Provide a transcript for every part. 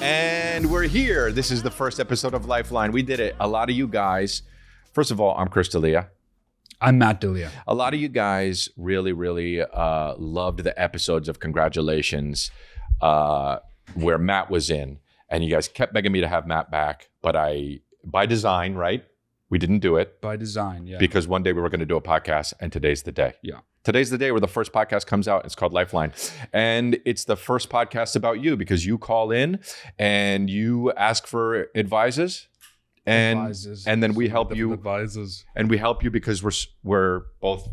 And we're here. This is the first episode of Lifeline. We did it. A lot of you guys, first of all, I'm Chris D'Elia. I'm Matt D'Elia. A lot of you guys really, really loved the episodes of Congratulations where Matt was in. And you guys kept begging me to have Matt back. But by design, right? We didn't do it. By design, yeah. Because one day we were going to do a podcast and today's the day. Yeah. Today's the day where the first podcast comes out. It's called Lifeline. And it's the first podcast about you because you call in and you ask for advices. And then we help you. Advices. And we help you because we're both,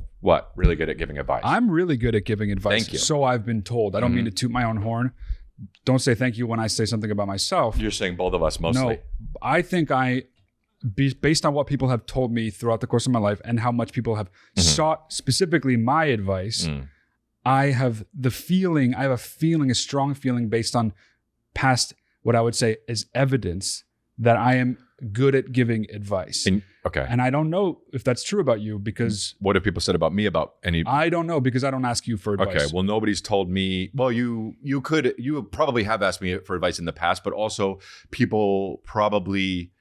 really good at giving advice. I'm really good at giving advice. Thank you. So I've been told. I don't mean to toot my own horn. Don't say thank you when I say something about myself. You're saying both of us mostly. No, I think based on what people have told me throughout the course of my life and how much people have sought specifically my advice, I have a strong feeling based on past, what I would say is evidence that I am good at giving advice. And I don't know if that's true about you because... What have people said about me about any... I don't know because I don't ask you for advice. Okay, well, nobody's told me... Well, you probably have asked me for advice in the past, but also people probably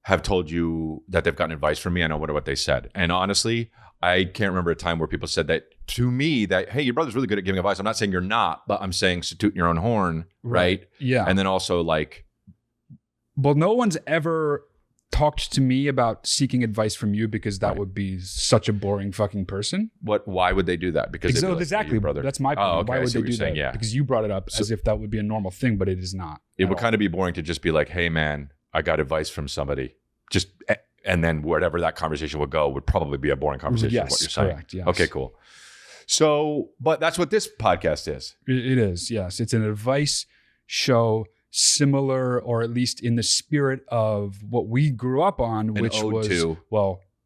have told you that they've gotten advice from me. I don't wonder what they said. And honestly, I can't remember a time where people said that to me that, hey, your brother's really good at giving advice. I'm not saying you're not, but I'm saying so tooting your own horn, right? Yeah. And then also like... Well, no one's ever talked to me about seeking advice from you because that would be such a boring fucking person. Why would they do that? Because they'd be like, exactly, hey, brother. That's my point. Oh, okay. Why would they do saying, that? Yeah. Because you brought it up as if that would be a normal thing, but it is not. It would kind of be boring to just be like, hey man, I got advice from somebody. And then whatever that conversation would go would probably be a boring conversation. Yes, what you're saying. Correct. Yes. Okay, cool. So, but that's what this podcast is. It is, yes. It's an advice show similar, or at least in the spirit of what we grew up on, which was,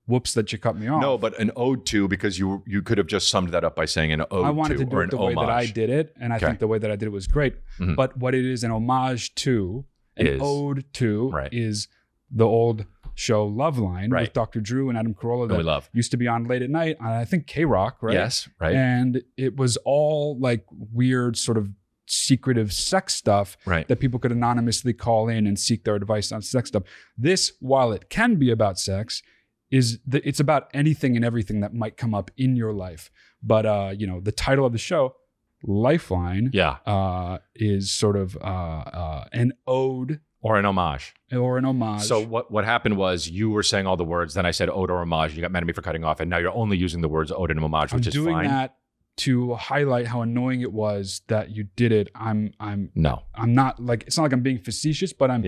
whoops that you cut me off. No, but an ode to, because you could have just summed that up by saying an ode to. I wanted to do it the way that I did it, and I think the way that I did it was great. But what it is an homage to, an ode to, is the old show Loveline with Dr. Drew and Adam Carolla that we love. Used to be on late at night on, I think, K-Rock, right? Yes, right. And it was all like weird sort of secretive sex stuff that people could anonymously call in and seek their advice on sex stuff. This, while it can be about sex, it's about anything and everything that might come up in your life. But the title of the show, Lifeline, is sort of an ode or an homage. So what happened was you were saying all the words, then I said ode or homage. You got mad at me for cutting off, and now you're only using the words ode and homage, which is fine. I'm doing that to highlight how annoying it was that you did it. I'm not like, it's not like I'm being facetious, but I'm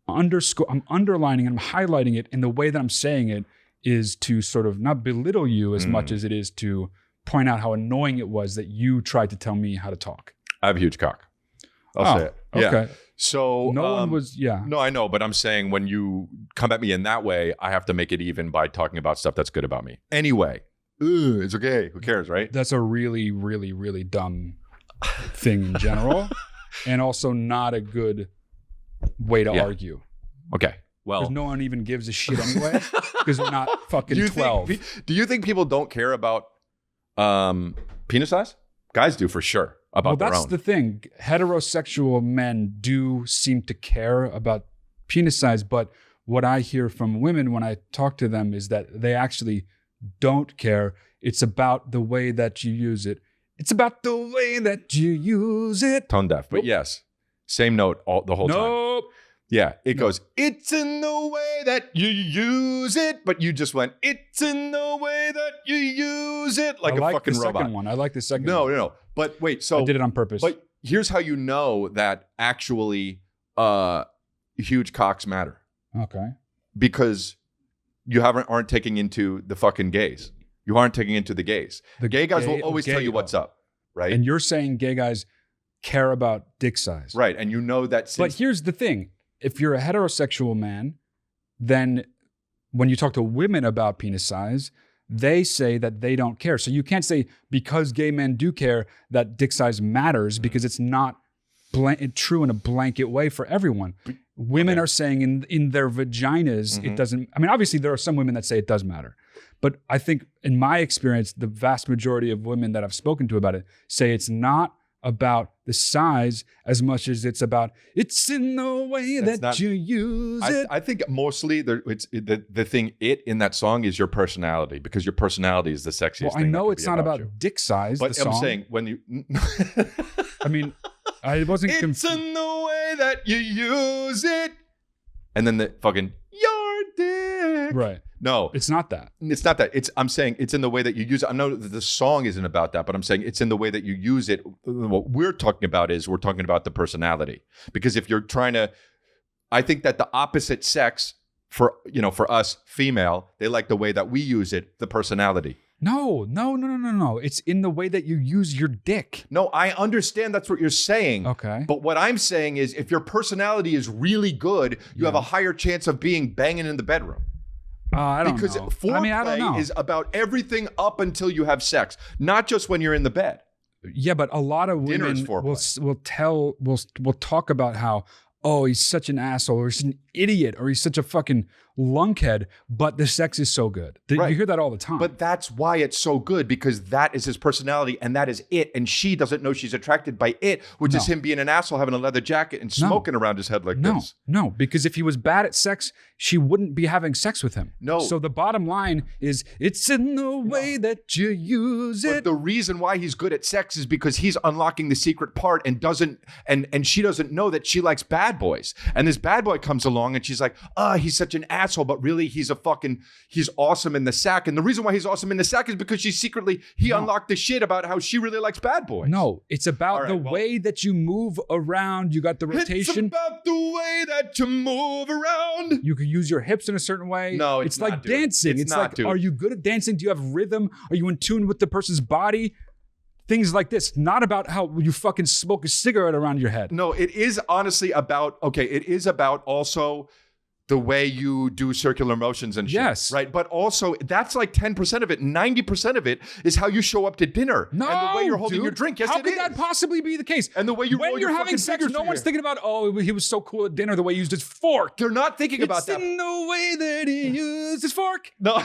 underlining and I'm highlighting it, and the way that I'm saying it is to sort of not belittle you as much as it is to point out how annoying it was that you tried to tell me how to talk. I have a huge cock. I'll say it. Yeah. Okay. So no one was, No, I know, but I'm saying when you come at me in that way, I have to make it even by talking about stuff that's good about me. Anyway, it's okay. Who cares, right? That's a really, really, really dumb thing in general, and also not a good way to argue. Okay. Well, because no one even gives a shit anyway, because we're not fucking 12. Do you think people don't care about penis size? Guys do for sure. That's the thing. Heterosexual men do seem to care about penis size, but what I hear from women when I talk to them is that they actually don't care. It's about the way that you use it. It's about the way that you use it. Tone deaf, but yes. Same note the whole time. Yeah, it goes, it's in the way that you use it, but you just went, it's in the way that you use it, like a fucking robot. I like the second one. No. But wait, so... I did it on purpose. But here's how you know that actually huge cocks matter. Okay. Because you aren't taking into the fucking gays. You aren't taking into the gays. The gay guys will always tell you what's up, right? And you're saying gay guys care about dick size. Right, and you know that... But here's the thing. If you're a heterosexual man, then when you talk to women about penis size, they say that they don't care. So you can't say because gay men do care that dick size matters, because it's not true in a blanket way for everyone. Women are saying in their vaginas, it doesn't. I mean, obviously there are some women that say it does matter. But I think in my experience, the vast majority of women that I've spoken to about it say it's not about the size as much as it's about it's in the way that you use it. I think mostly it's the thing in that song is your personality, because your personality is the sexiest Well, thing. I know that it's can be not about you. dick size. But the I'm song. saying when you I mean, I wasn't. It's in the way that you use it, and then the fucking your dick. Right. No, It's not that. it's not that. I'm saying it's in the way that you use it. I know that the song isn't about that, but I'm saying it's in the way that you use it. What we're talking about is we're talking about the personality. Because if you're trying to, I think that the opposite sex for us female, they like the way that we use it, the personality. No. It's in the way that you use your dick. No, I understand that's what you're saying. Okay. But what I'm saying is if your personality is really good, you have a higher chance of being banging in the bedroom. I don't Because know. foreplay I don't know. is about everything up until you have sex, not just when you're in the bed. Yeah, but a lot of Dinner's women foreplay. will talk about how, oh, he's such an asshole, or he's an idiot, or he's such a fucking lunkhead, but the sex is so good. Right. You hear that all the time. But that's why it's so good, because that is his personality and that is it. And she doesn't know she's attracted by it, which is him being an asshole, having a leather jacket and smoking around his head like this. No, because if he was bad at sex, she wouldn't be having sex with him. No. So the bottom line is, it's in the way that you use But it. the reason why he's good at sex is because he's unlocking the secret part and she doesn't know that she likes bad boys. And this bad boy comes along and she's like, he's such an asshole, but really he's awesome in the sack. And the reason why he's awesome in the sack is because he unlocked the shit about how she really likes bad boys. No, it's about the way that you move around. You got the rotation. It's about the way that you move around. You can use your hips in a certain way. No, it's not, like dude. dancing. It's not, like, dude. Are you good at dancing? Do you have rhythm? Are you in tune with the person's body? Things like this. Not about how you fucking smoke a cigarette around your head. No, it is honestly about, it is about also the way you do circular motions and shit. Yes. Right? But also, that's like 10% of it. 90% of it is how you show up to dinner. No, and the way you're holding dude. your drink. Yes, how it could is. that possibly be the case? And the way you when roll you're your having fucking sex, fingers no through one's your- thinking about, oh, he was so cool at dinner the way he used his fork. They're not thinking about that. It's in the way that he used his fork. No.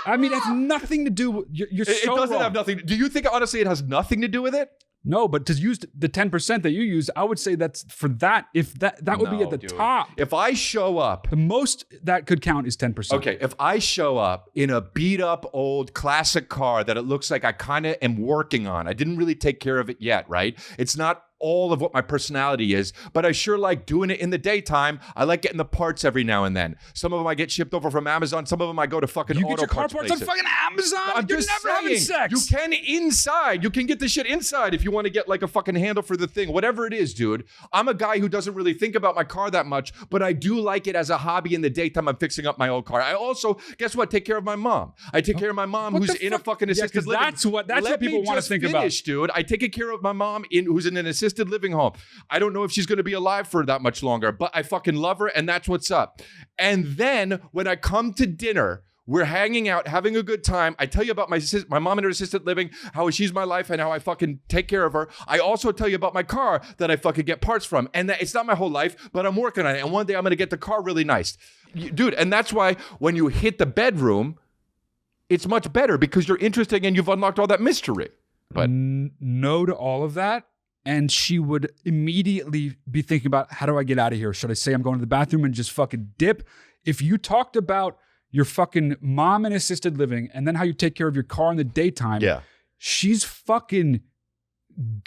I mean, it has nothing to do with, you're It so doesn't wrong. have nothing. Do you think, honestly, it has nothing to do with it? No, but to use the 10% that you use, I would say that's for that. If that would be No, at the dude. top. If I show up. The most that could count is 10%. Okay, if I show up in a beat up old classic car that it looks like I kind of am working on, I didn't really take care of it yet, right? It's not all of what my personality is, but I sure like doing it in the daytime. I like getting the parts every now and then. Some of them I get shipped over from Amazon. Some of them I go to fucking You auto get your car parts parts on places. fucking Amazon. I'm You're just never having saying, sex. you can inside. You can get the shit inside if you want to get like a fucking handle for the thing. Whatever it is, dude. I'm a guy who doesn't really think about my car that much, but I do like it as a hobby in the daytime. I'm fixing up my old car. I also, guess what? Take care of my mom. I take care of my mom What who's the in a fuck? fucking Yeah, assisted 'cause living. that's what Let people me wanna just think about. finish, dude. I take care of my mom who's in an assisted living home. I don't know if she's going to be alive for that much longer, but I fucking love her, and that's what's up. And then when I come to dinner, we're hanging out, having a good time. I tell you about my mom and her assisted living, how she's my life, and how I fucking take care of her. I also tell you about my car that I fucking get parts from. And that it's not my whole life, but I'm working on it. And one day I'm going to get the car really nice. Dude, and that's why when you hit the bedroom, it's much better because you're interesting and you've unlocked all that mystery. But no to all of that. And she would immediately be thinking about, how do I get out of here? Should I say I'm going to the bathroom and just fucking dip? If you talked about your fucking mom in assisted living and then how you take care of your car in the daytime, she's fucking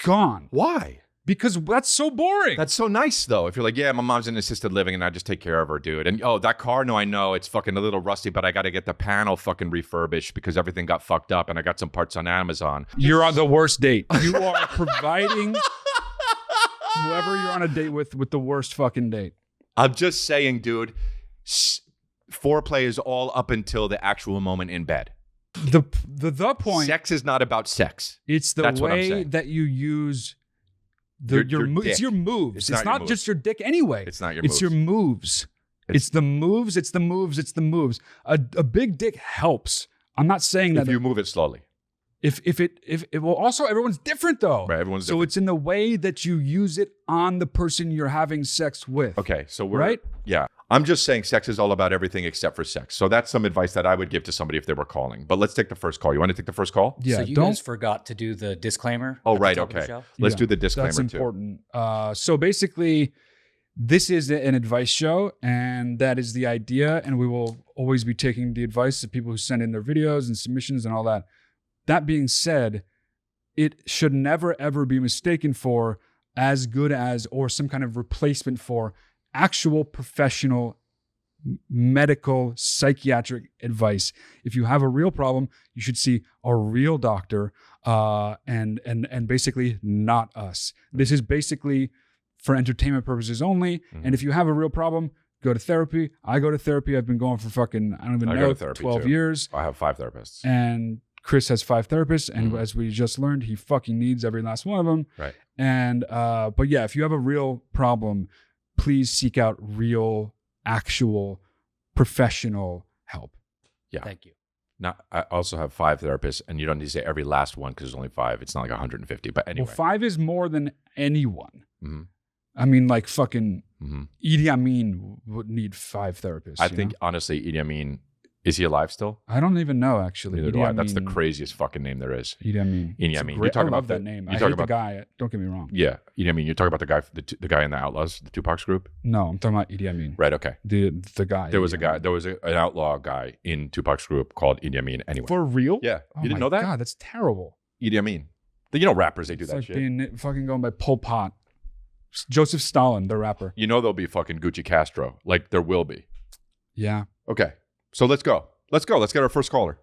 gone. Why? Because that's so boring. That's so nice, though. If you're like, yeah, my mom's in assisted living and I just take care of her, dude. And that car, no, I know it's fucking a little rusty, but I got to get the panel fucking refurbished because everything got fucked up and I got some parts on Amazon. You're on the worst date. You are providing whoever you're on a date with the worst fucking date. I'm just saying, dude, foreplay is all up until the actual moment in bed. The point. Sex is not about sex. It's the That's what I'm way saying. that you use Your it's your moves. It's not just your dick anyway. It's not your It's your moves. It's the moves. It's the moves. It's the moves. A big dick helps. I'm not saying that if you move it slowly. If it will also, everyone's different though. Right, everyone's so different. it's in the way that you use it on the person you're having sex with. Okay, so we're right. Yeah, I'm just saying sex is all about everything except for sex. So that's some advice that I would give to somebody if they were calling. But let's take the first call. You want to take the first call? Yeah. So you guys forgot to do the disclaimer. Oh, at the right. top of the Okay. show? Let's do the disclaimer That's too. important. So basically, this is an advice show, and that is the idea. And we will always be taking the advice of people who send in their videos and submissions and all that. That being said, it should never, ever be mistaken for as good as or some kind of replacement for actual professional medical psychiatric advice. If you have a real problem, you should see a real doctor and basically not us. This is basically for entertainment purposes only. And if you have a real problem, go to therapy. I go to therapy. I've been going for fucking, I don't even know, 12 years. I have 5 therapists. And Chris has 5 therapists. And as we just learned, he fucking needs every last one of them. Right. And, but yeah, if you have a real problem, please seek out real, actual, professional help. Yeah. Thank you. Now, I also have 5 therapists, and you don't need to say every last one because there's only 5. It's not like 150. But anyway. Well, 5 is more than anyone. Mhm. I mean, like fucking Mhm. Idi Amin would need 5 therapists. I you think, know? honestly, Idi Amin, is he alive still? I don't even know, actually. Neither do Idi I. That's the Amin- craziest fucking name there is. Idi Amin. Idi It's a Amin. great- You're talking I love about that name. you're I hate talking the about guy. Don't get me wrong. Yeah, Idi Amin. You're talking about the guy, the guy in the Outlaws, the Tupac's group, No, I'm talking about Idi Amin. right? Okay. The guy. There was Idi a guy. Amin. There was an outlaw guy in Tupac's group called Idi Amin. Anyway. For real? Yeah. Oh You didn't my know that? God, that's terrible. Idi Amin. You know rappers, they do It's that like shit. being fucking going by Pol Pot. Joseph Stalin, the rapper. You know there'll be fucking Gucci Castro. Like there will be. Yeah. Okay. So let's go. Let's go. Let's get our first caller.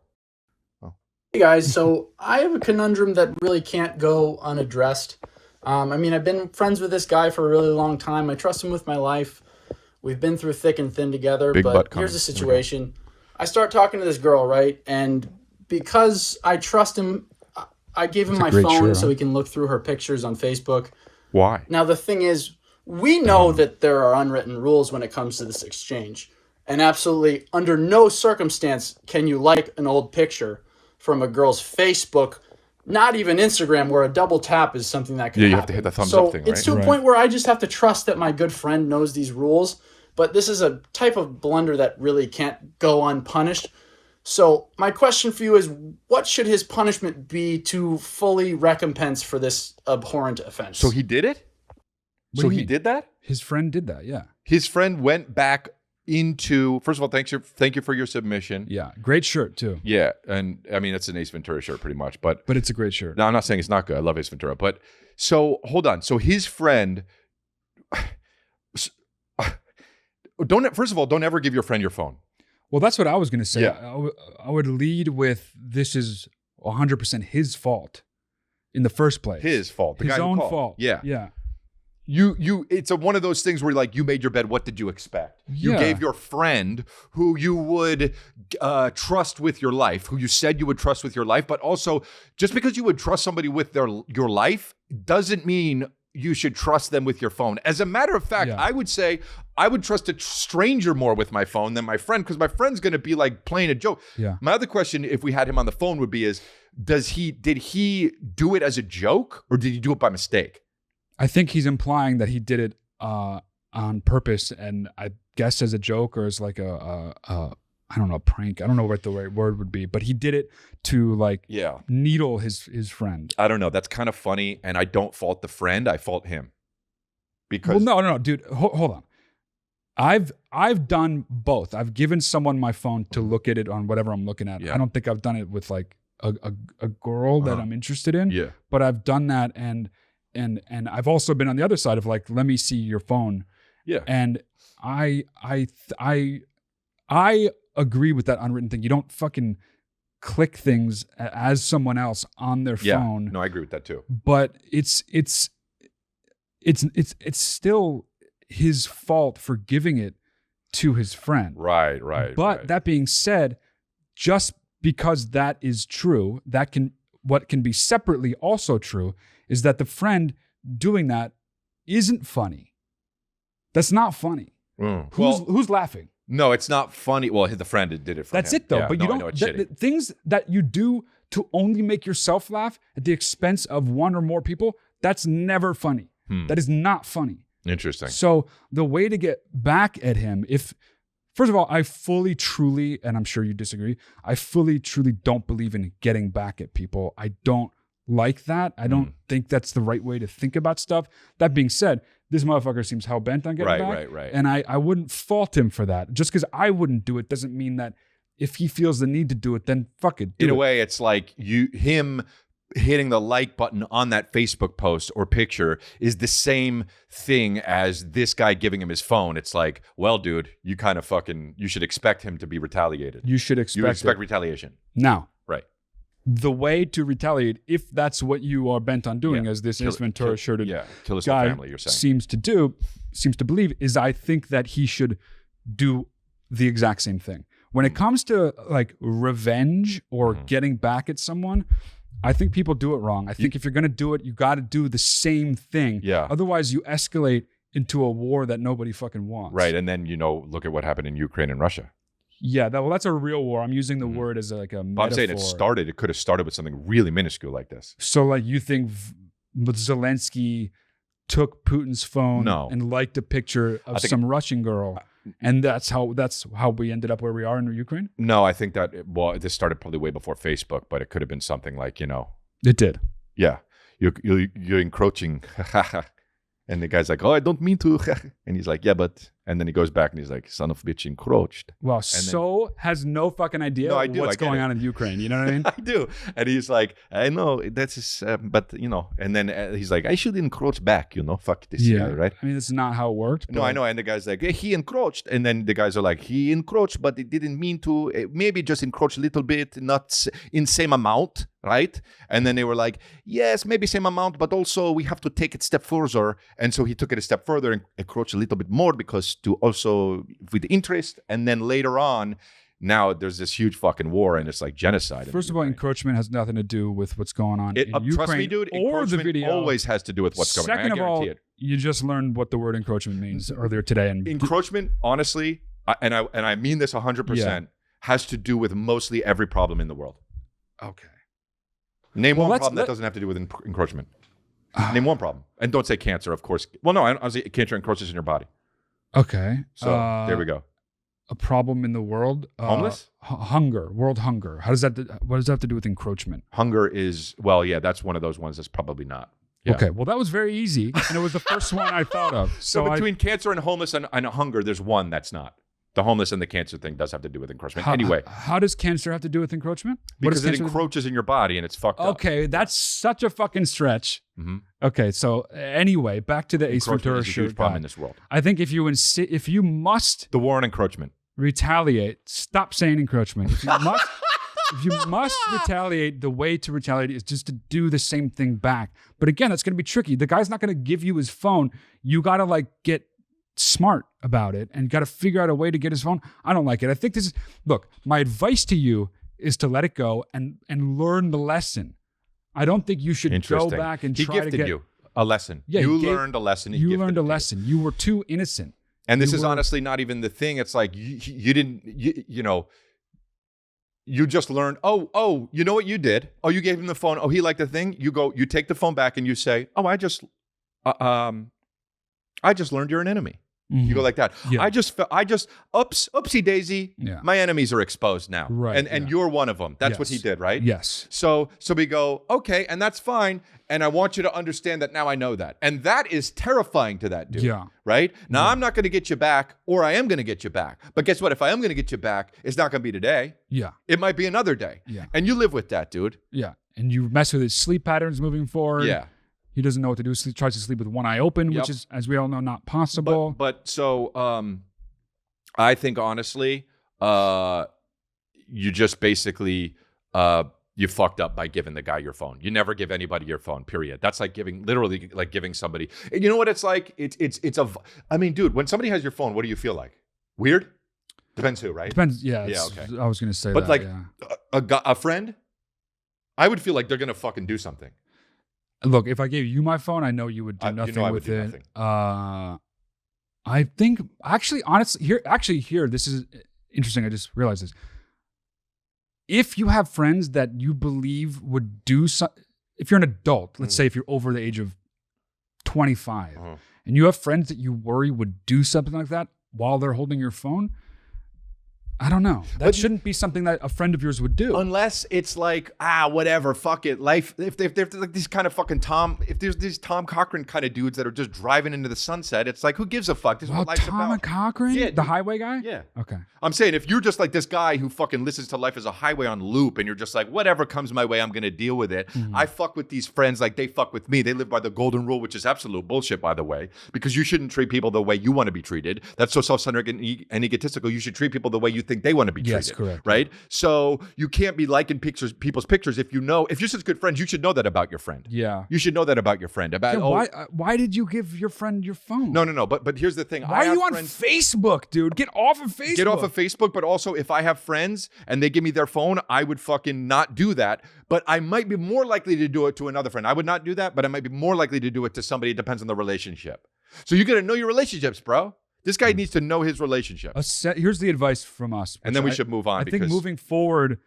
Hey guys, so I have a conundrum that really can't go unaddressed. I mean, I've been friends with this guy for a really long time. I trust him with my life. We've been through thick and thin together. Big butt But coming. here's the situation. I start talking to this girl, right? And because I trust him, I gave him my great phone shirt, so huh? he can look through her pictures on Facebook. Why? Now, the thing is, we know that there are unwritten rules when it comes to this exchange. And absolutely, under no circumstance can you like an old picture from a girl's Facebook, not even Instagram, where a double tap is something that can Yeah, happen. you have to hit the thumbs so up thing, it's right? to a Right. point where I just have to trust that my good friend knows these rules. But this is a type of blunder that really can't go unpunished. So my question for you is, what should his punishment be to fully recompense for this abhorrent offense? So he did it? What So do you he mean? did that? His friend did that. Yeah. His friend went back into, first of all, thank you for your submission. Yeah. Great shirt, too. Yeah. And I mean, it's an Ace Ventura shirt pretty much, but But it's a great shirt. no, I'm not saying it's not good. I love Ace Ventura. But so hold on. So his friend, first of all, don't ever give your friend your phone. Well, that's what I was going to say. Yeah. I would lead with this is 100% his fault in the first place. His fault. The His guy who own called. fault. Yeah. Yeah. It's one of those things where like you made your bed. What did you expect? You Yeah. gave your friend who you would trust with your life, who you said you would trust with your life, but also just because you would trust somebody with your life doesn't mean you should trust them with your phone. As a matter of fact, Yeah. I would say I would trust a stranger more with my phone than my friend because my friend's going to be like playing a joke. Yeah. My other question, if we had him on the phone, would be did he do it as a joke or did he do it by mistake? I think he's implying that he did it on purpose, and I guess as a joke or as like a I don't know, a prank. I don't know what the right word would be, but he did it to like Yeah. needle his friend. I don't know. That's kind of funny, and I don't fault the friend. I fault him because Well, no, dude. Hold on. I've done both. I've given someone my phone to look at it on whatever I'm looking at. Yeah. I don't think I've done it with like a girl that Uh-huh. I'm interested in. yeah, But I've done that, and I've also been on the other side of like, let me see your phone. yeah, And I agree with that unwritten thing. You don't fucking click things as someone else on their yeah. phone. No, I agree with that too. But it's still his fault for giving it to his friend. Right. But right. that being said, just because that is true, what can be separately also true is that the friend doing that isn't funny. That's not funny. Who's laughing? No, it's not funny. Well, the friend did it for That's him. it though. Yeah, But no, you I know don't it's the shitty. things that you do to only make yourself laugh at the expense of one or more people, that's never funny. That is not funny. Interesting. So the way to get back at him, first of all, I fully, truly, and I'm sure you disagree, I fully, truly don't believe in getting back at people. I don't like that. I don't think that's the right way to think about stuff. That being said, this motherfucker seems hell-bent on getting back. Right. And I wouldn't fault him for that. Just because I wouldn't do it doesn't mean that if he feels the need to do it, then fuck it. In a way, it's like him hitting the like button on that Facebook post or picture is the same thing as this guy giving him his phone. It's like, well, dude, you kind of you should expect him to be retaliated. You should expect retaliation. Now, right. The way to retaliate, if that's what you are bent on doing, as this Ace Ventura shirted kill his guy family, you're saying. seems to believe, is I think that he should do the exact same thing. When it comes to like revenge or getting back at someone, I think people do it wrong. I think if you're going to do it, you got to do the same thing. Yeah. Otherwise, you escalate into a war that nobody fucking wants. Right. And then, look at what happened in Ukraine and Russia. Yeah. That's a real war. I'm using the word as like a metaphor. I'm saying it could have started with something really minuscule like this. So like you think Zelensky took Putin's phone and liked a picture of some Russian girl, and that's how we ended up where we are in Ukraine? No, I think that this started probably way before Facebook, but it could have been something like, It did. Yeah. You're encroaching. And the guy's like, oh, I don't mean to. And he's like, yeah, but. And then he goes back and he's like, son of a bitch, encroached. Well, has no fucking idea what's going on in Ukraine. You know what I mean? I do. And he's like, I know, that's, but, and then he's like, I should encroach back, fuck this guy, right? I mean, this is not how it worked. No, I know. And the guy's like, he encroached. And then the guys are like, he encroached, but it didn't mean to, maybe just encroach a little bit, not in same amount, right? And then they were like, yes, maybe same amount, but also we have to take it a step further. And so he took it a step further and encroached a little bit more because to also with interest, and then later on, now there's this huge fucking war and it's like genocide. First of all, encroachment has nothing to do with what's going on in Ukraine. Trust me, dude, or the video always has to do with what's going on. Second of all, you just learned what the word encroachment means earlier today. And encroachment, honestly, and I mean this 100%, has to do with mostly every problem in the world. Okay. Name one problem that doesn't have to do with encroachment. Name one problem. And don't say cancer, of course. Well, no, honestly, cancer encroaches in your body. Okay. So there we go. A problem in the world. Homeless? Hunger. World hunger. What does that have to do with encroachment? Hunger is, that's one of those ones that's probably not. Yeah. Okay. Well, that was very easy. And it was the first one I thought of. So between cancer and homeless and hunger, there's one that's not. The homeless and the cancer thing does have to do with encroachment. Anyway. How does cancer have to do with encroachment? Because it encroaches in your body and it's fucked up. Okay, that's such a fucking stretch. Mm-hmm. Okay, so anyway, back to the Ace Ventura shirt. Huge problem in this world. I think if you must the war on encroachment retaliate, stop saying encroachment. If you must retaliate, the way to retaliate is just to do the same thing back. But again, that's going to be tricky. The guy's not going to give you his phone. You got to get smart about it and got to figure out a way to get his phone. I don't like it. I think look, my advice to you is to let it go and learn the lesson. I don't think you should go back and try to get... He gifted you a lesson. Yeah, you learned a lesson. You learned a lesson. You were too innocent. And this is honestly not even the thing. It's like you didn't, you just learned, oh, you know what you did? Oh, you gave him the phone. Oh, he liked the thing. You take the phone back and you say, oh, I just learned you're an enemy. Mm-hmm. You go like that. Yeah. I just oopsie daisy. Yeah. My enemies are exposed now. Right. And you're one of them. That's what he did, right? Yes. So we go, okay, and that's fine. And I want you to understand that now I know that. And that is terrifying to that dude. Yeah. Right? Now I'm not going to get you back, or I am going to get you back. But guess what? If I am going to get you back, it's not going to be today. Yeah. It might be another day. Yeah. And you live with that, dude. Yeah. And you mess with his sleep patterns moving forward. Yeah. He doesn't know what to do. He tries to sleep with one eye open, which is, as we all know, not possible. But I think honestly, you just basically you fucked up by giving the guy your phone. You never give anybody your phone. Period. That's like giving somebody. You know what it's like? I mean, dude, when somebody has your phone, what do you feel like? Weird? Depends who, right? Depends. Yeah. Yeah. Okay. I was gonna say, but that, a friend, I would feel like they're gonna fucking do something. Look, if I gave you my phone, I know you would do nothing with it. Nothing. I think honestly, here, this is interesting. I just realized this. If you have friends that you believe would do if you're an adult, let's say if you're over the age of 25, and you have friends that you worry would do something like that while they're holding your phone, I don't know. That shouldn't be something that a friend of yours would do. Unless it's like, whatever, fuck it. Life, if they're like these kind of fucking if there's these Tom Cochran kind of dudes that are just driving into the sunset, it's like, who gives a fuck? This is what life's Tom about. Cochran? Yeah, the highway guy? Yeah. Okay. I'm saying, if you're just like this guy who fucking listens to life as a highway on loop and you're just like, whatever comes my way, I'm going to deal with it. I fuck with these friends like they fuck with me. They live by the golden rule, which is absolute bullshit, by the way, because you shouldn't treat people the way you want to be treated. That's so self-centered and egotistical. You should treat people the way you think they want to be treated. Yes, correct. Right? So you can't be liking people's pictures if you're such good friends, you should know that about your friend. Yeah. You should know that about your friend. Why did you give your friend your phone? No. But here's the thing. Why are you on Facebook, dude? Get off of Facebook. Get off of Facebook, but also if I have friends and they give me their phone, I would fucking not do that. But I might be more likely to do it to another friend. I would not do that, but I might be more likely to do it to somebody. It depends on the relationship. So you got to know your relationships, bro. This guy needs to know his relationship. Here's the advice from us. And then we should move on. I think moving forward,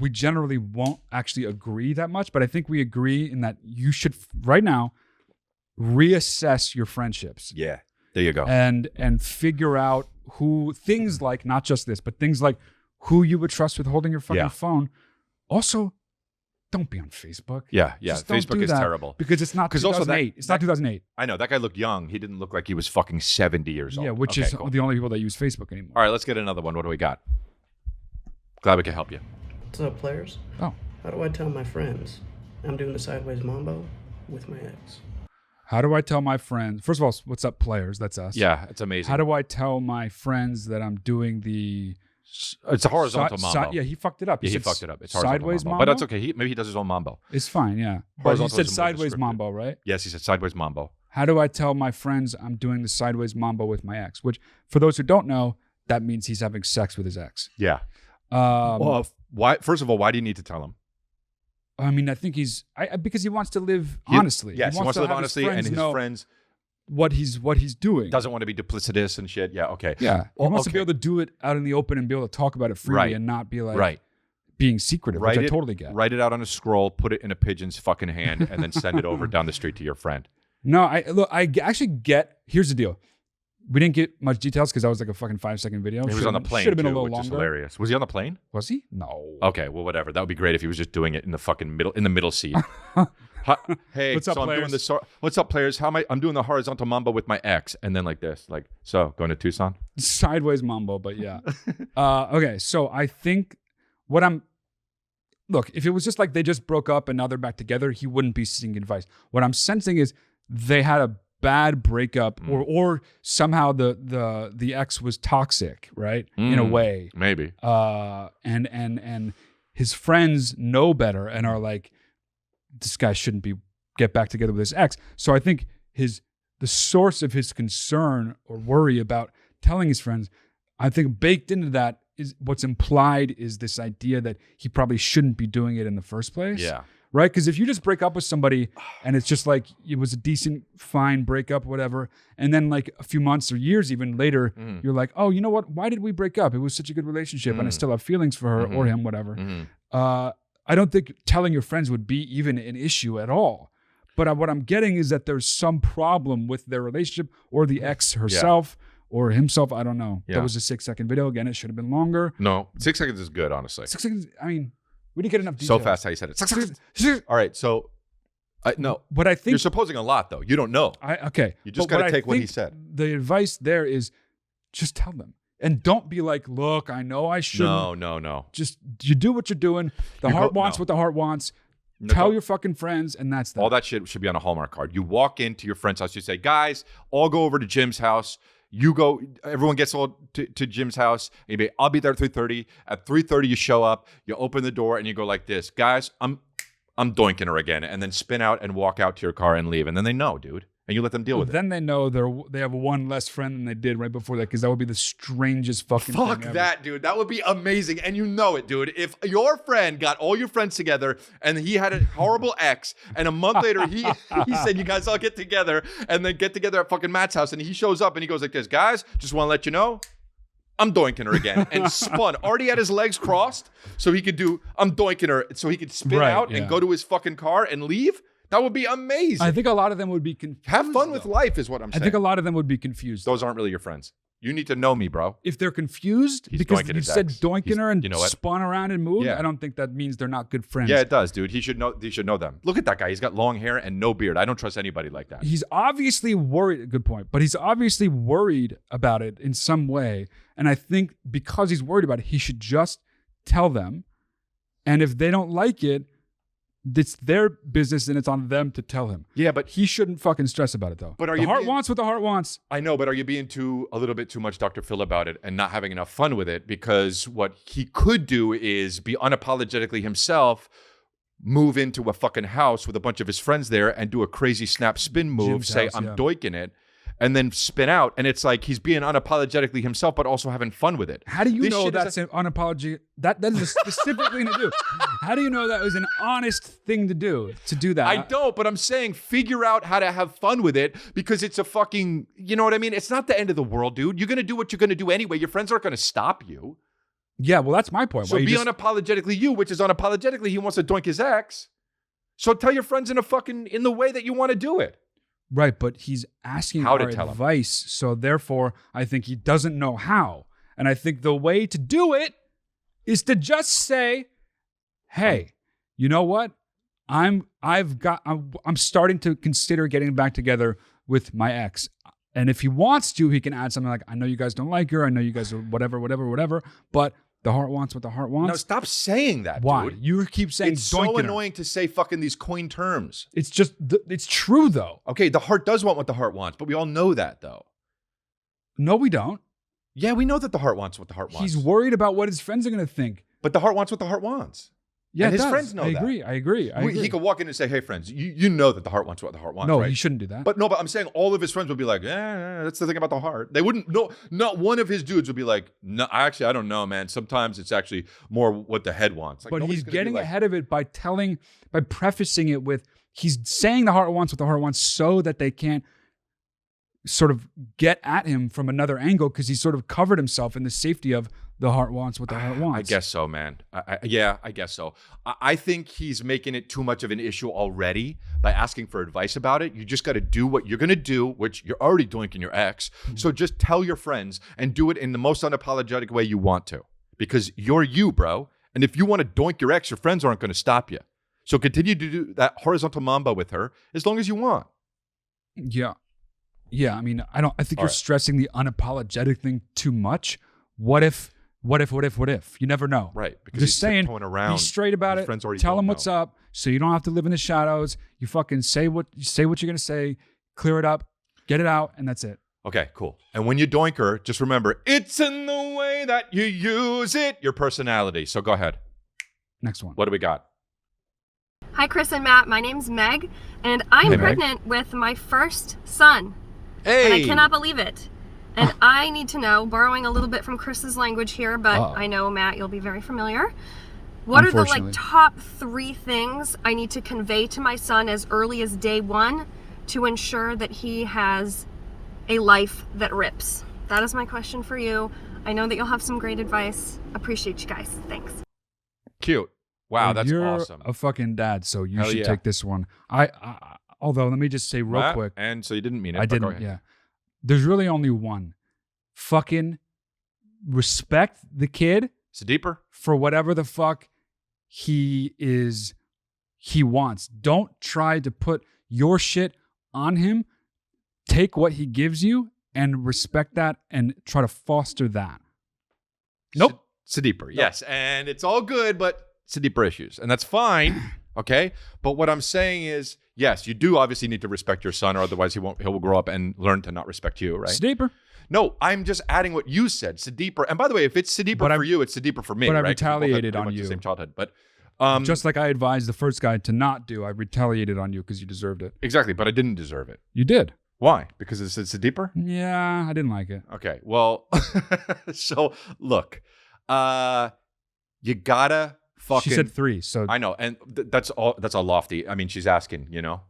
we generally won't actually agree that much, but I think we agree in that you should, right now, reassess your friendships. Yeah, there you go. And figure out things like, not just this, but things like who you would trust with holding your fucking phone. Also, don't be on Facebook. Yeah. Just don't Facebook do is that, terrible. Because it's not 2008. It's not 2008. I know. That guy looked young. He didn't look like he was fucking 70 years old. Yeah, which is cool. the only people that use Facebook anymore. All right, let's get another one. What do we got? Glad we could help you. What's up, players? Oh. How do I tell my friends I'm doing the sideways mambo with my ex? How do I tell my friends? First of all, what's up, players? That's us. Yeah, it's amazing. How do I tell my friends that I'm doing the... It's a horizontal mambo. Yeah, he fucked it up. He fucked it up. It's horizontal sideways mambo. mambo. But that's okay. Maybe he does his own mambo. It's fine, yeah. But he Horizontal said is more sideways descriptive. mambo, right? Yes, he said sideways mambo. How do I tell my friends I'm doing the sideways mambo with my ex? Which, for those who don't know, that means he's having sex with his ex. Yeah. Well, why? First of all, why do you need to tell him? I mean, I think because he wants to live honestly. Yes, he wants to live honestly, and his know friends what he's doing. doesn't want to be duplicitous and shit. Yeah, okay. Yeah, he wants to be able to do it out in the open and be able to talk about it freely and not be like being secretive, which I totally get. Write it out on a scroll, put it in a pigeon's fucking hand, and then send it over down the street to your friend. No, I actually get. Here's the deal. We didn't get much details because that was like a fucking 5-second video. He was on the plane, should have been too, a little which longer. is hilarious. Was he on the plane? Was he? No. Okay, well, whatever. That would be great if he was just doing it in the fucking middle seat. Hey, what's up, I'm players? doing this. What's up, players? I'm doing the horizontal mambo with my ex, and then like this, like so, going to Tucson. Sideways mambo, but yeah. Okay, so I think look, if it was just like they just broke up and now they're back together, he wouldn't be seeking advice. What I'm sensing is they had a bad breakup, or somehow the ex was toxic, right? In a way, maybe. And his friends know better and are like, this guy shouldn't get back together with his ex. So I think the source of his concern or worry about telling his friends, I think baked into that is what's implied is this idea that he probably shouldn't be doing it in the first place. Yeah. Right? Because if you just break up with somebody and it's just like it was a decent, fine breakup, whatever, and then like a few months or years even later, you're like, oh, you know what? Why did we break up? It was such a good relationship and I still have feelings for her or him, whatever. I don't think telling your friends would be even an issue at all. But what I'm getting is that there's some problem with their relationship or the ex herself or himself. I don't know. Yeah. That was a 6-second video. Again, it should have been longer. No, 6 seconds is good, honestly. 6 seconds, I mean, we didn't get enough detail. So fast how you said it. 6 seconds. All right, so no. But I think you're supposing a lot, though. You don't know. Okay. You just got to take what he said. The advice there is just tell them. And don't be like, look, I know I shouldn't. No. Just you do what you're doing. The heart wants what the heart wants. Tell your fucking friends, and that's that. All that shit should be on a Hallmark card. You walk into your friend's house. You say, guys, all go over to Jim's house. You go. Everyone gets all to Jim's house. And I'll be there at 3:30. At 3:30, you show up. You open the door and you go like this, guys. I'm doinking her again, and then spin out and walk out to your car and leave. And then they know, dude. And you let them deal with it. Then they know they have one less friend than they did right before that, because that would be the strangest fucking thing Fuck ever. that, dude. That would be amazing. And you know it, dude. If your friend got all your friends together and he had a horrible ex, and a month later he said, you guys all get together, and then get together at fucking Matt's house, and he shows up and he goes like this, guys, just want to let you know, I'm doinking her again. And spun. Already had his legs crossed so he could do, I'm doinking her, so he could spin out and go to his fucking car and leave. That would be amazing. I think a lot of them would be confused. Have fun with though. life is what I'm I saying. think a lot of them would be confused. Those aren't really your friends. You need to know me, bro. If they're confused He's because doinking you his said ex. doinking her and you know what? spun around and moved, Yeah. I don't think that means they're not good friends. Yeah, it does, dude. He should know them. Look at that guy. He's got long hair and no beard. I don't trust anybody like that. He's obviously worried. Good point. But he's obviously worried about it in some way. And I think because he's worried about it, he should just tell them. And if they don't like it, it's their business and it's on them to tell him. Yeah, but He shouldn't fucking stress about it though. But are the you heart being- wants what the heart wants. I know, but are you being a little bit too much Dr. Phil about it and not having enough fun with it? Because what he could do is be unapologetically himself, move into a fucking house with a bunch of his friends there and do a crazy snap spin move, Jim's say, house, I'm yeah. doiking it, and then spin out. And it's like he's being unapologetically himself, but also having fun with it. How do you This know shit is that's an unapologetic? That is a specific thing to do. How do you know that was an honest thing to do that? I don't, but I'm saying figure out how to have fun with it because it's a fucking, you know what I mean? It's not the end of the world, dude. You're going to do what you're going to do anyway. Your friends aren't going to stop you. Yeah, well, that's my point. So Why you be just- unapologetically you, which is unapologetically he wants to doink his ex. So tell your friends in the way that you want to do it. Right, but he's asking How to our tell him. advice, so therefore I think he doesn't know how. And I think the way to do it is to just say, "Hey, you know what? I'm starting to consider getting back together with my ex. And if he wants to, he can add something like, I know you guys don't like her. I know you guys are whatever, but the heart wants what the heart wants." No, stop saying that, Why? dude. You keep saying It's so doinking her. annoying to say fucking these coin terms. It's just, it's true though. Okay, the heart does want what the heart wants, but we all know that though. No, we don't. Yeah, we know that the heart wants what the heart wants. He's worried about what his friends are going to think. But the heart wants what the heart wants. Yeah, And it his does. friends know I that. agree. He could walk in and say, "Hey, friends, you know that the heart wants what the heart wants." No, right? he shouldn't do that. But I'm saying all of his friends would be like, that's the thing about the heart. They wouldn't, no, not one of his dudes would be like, no, actually, I don't know, man. Sometimes it's actually more what the head wants. Like, but nobody's he's gonna be getting like, ahead of it by prefacing it with, he's saying the heart wants what the heart wants so that they can't sort of get at him from another angle because he's sort of covered himself in the safety of the heart wants what the heart wants. I guess so, man. I guess so. I think he's making it too much of an issue already by asking for advice about it. You just got to do what you're going to do, which you're already doinking your ex. So just tell your friends and do it in the most unapologetic way you want to, because you're you, bro. And if you want to doink your ex, your friends aren't going to stop you. So continue to do that horizontal mambo with her as long as you want. Yeah. I mean, I think All you're right. stressing the unapologetic thing too much. What if? You never know. Right. Because Just he's saying, tiptoeing around. be straight about His it. friends already Tell don't him what's know. up, so you don't have to live in the shadows. You fucking say what you're gonna say, clear it up, get it out, and that's it. Okay, cool. And when you doink her, just remember, it's in the way that you use it, your personality. So go ahead. Next one. What do we got? Hi, Chris and Matt. My name's Meg, and I'm Hey, Meg. pregnant with my first son. Hey! And I cannot believe it. And I need to know, borrowing a little bit from Chris's language here, but Uh-oh. I know, Matt, you'll be very familiar. What are the Unfortunately. top 3 things I need to convey to my son as early as day 1 to ensure that he has a life that rips? That is my question for you. I know that you'll have some great advice. Appreciate you guys. Thanks. Cute. Wow, that's You're awesome. a fucking dad, so you Hell should yeah. take this one. Although, let me just say real What? quick. And so you didn't mean it. I but go didn't. ahead. Yeah. There's really only one. Fucking respect the kid Is it deeper? for whatever the fuck he wants. Don't try to put your shit on him. Take what he gives you and respect that and try to foster that. Nope. It's a deeper. Yes. And it's all good, but it's a deeper issues. And that's fine. Okay. But what I'm saying is, yes, you do obviously need to respect your son, or otherwise he will grow up and learn to not respect you, right? Steeper. No, I'm just adding what you said. Sidiper. And by the way, if it's Sidiper But I- for you, it's Sidiper for me, but I right? 'Cause we both had retaliated pretty on much the you. same childhood. But Just like I advised the first guy to not do, I retaliated on you because you deserved it. exactly, but I didn't deserve it. You did. Why? Because it said Sidiper? Yeah, I didn't like it. Okay. Well, so look, you gotta fucking. She said 3, so I know, and that's all. That's all lofty. I mean, she's asking.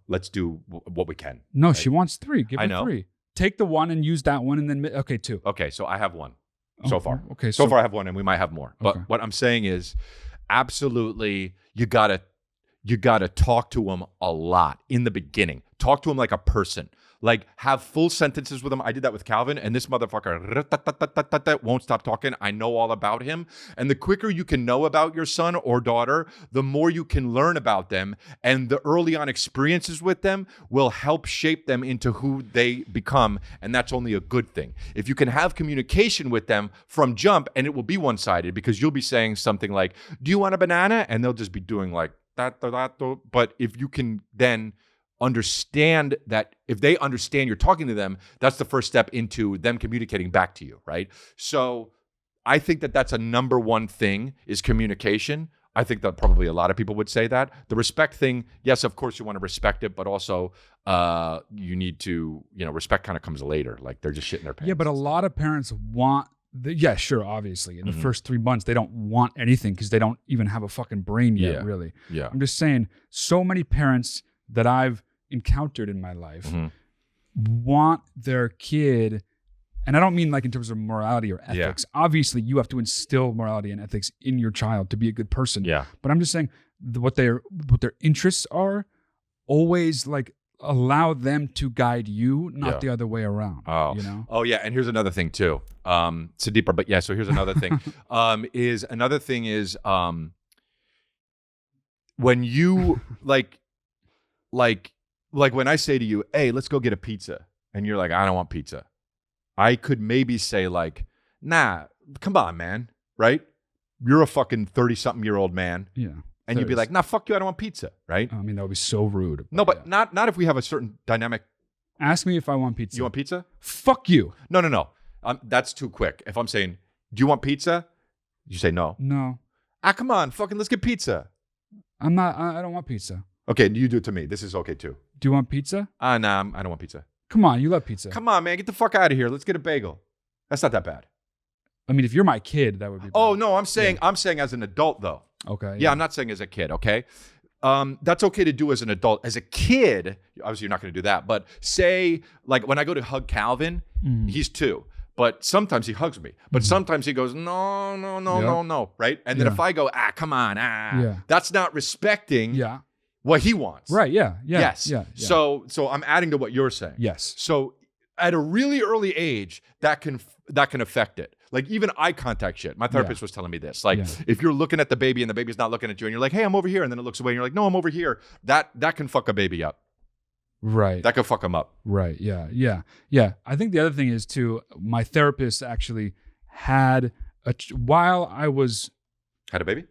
Let's do what we can. no, right? she wants 3. Give I her know. 3. Take the one and use that one, and then okay, 2. Okay, so I have one so Oh, far. Okay, So far, I have one, and we might have more. But Okay. what I'm saying is, absolutely, you gotta you got to talk to them a lot in the beginning. Talk to them like a person. Like, have full sentences with him. I did that with Calvin, and this motherfucker won't stop talking. I know all about him. And the quicker you can know about your son or daughter, the more you can learn about them. And the early on experiences with them will help shape them into who they become. And that's only a good thing. If you can have communication with them from jump, and it will be one-sided because you'll be saying something like, do you want a banana? And they'll just be doing like that. But if you can then understand that, if they understand you're talking to them, that's the first step into them communicating back to you, right? So I think that that's a number one thing, is communication. I think that probably a lot of people would say that. The respect thing, yes, of course you want to respect it, but also you need to, respect kind of comes later. Like, they're just shitting their pants. Yeah, but a lot of parents want, yeah, sure, obviously. In the first 3 months, they don't want anything because they don't even have a fucking brain yet, really. Yeah. I'm just saying, so many parents that I've encountered in my life want their kid, and I don't mean like in terms of morality or ethics. Obviously, you have to instill morality and ethics in your child to be a good person. Yeah. But I'm just saying what their interests are, always like allow them to guide you, not the other way around. Oh yeah, and here's another thing too. It's a deeper, but yeah. So here's another thing. When you like when I say to you, hey, let's go get a pizza, and you're like, I don't want pizza. I could maybe say like, nah, come on, man, right? You're a fucking 30-something-year-old man. Yeah. And you'd be like, nah, fuck you, I don't want pizza, right? I mean, that would be so rude. No, but not if we have a certain dynamic. Ask me if I want pizza. You want pizza? Fuck you. No. That's too quick. If I'm saying, do you want pizza? You say no. No. Come on, fucking let's get pizza. I don't want pizza. Okay, you do it to me. This is okay too. Do you want pizza? Nah, I don't want pizza. Come on, you love pizza. Come on, man, get the fuck out of here. Let's get a bagel. That's not that bad. I mean, if you're my kid, that would be bad. Oh, no, I'm saying as an adult though. Okay. Yeah, I'm not saying as a kid, okay? That's okay to do as an adult. As a kid, obviously you're not going to do that, but say, like when I go to hug Calvin, he's 2, but sometimes he hugs me. But sometimes he goes, no, right? And then if I go, come on, that's not respecting what he wants. Right, yeah. Yes. Yeah. So I'm adding to what you're saying. Yes. So at a really early age, that can affect it. Like even eye contact shit. My therapist was telling me this. Like if you're looking at the baby and the baby's not looking at you and you're like, hey, I'm over here. And then it looks away and you're like, no, I'm over here. That can fuck a baby up. Right. That could fuck him up. Right. Yeah. I think the other thing is too, my therapist actually had while I was... Had a baby?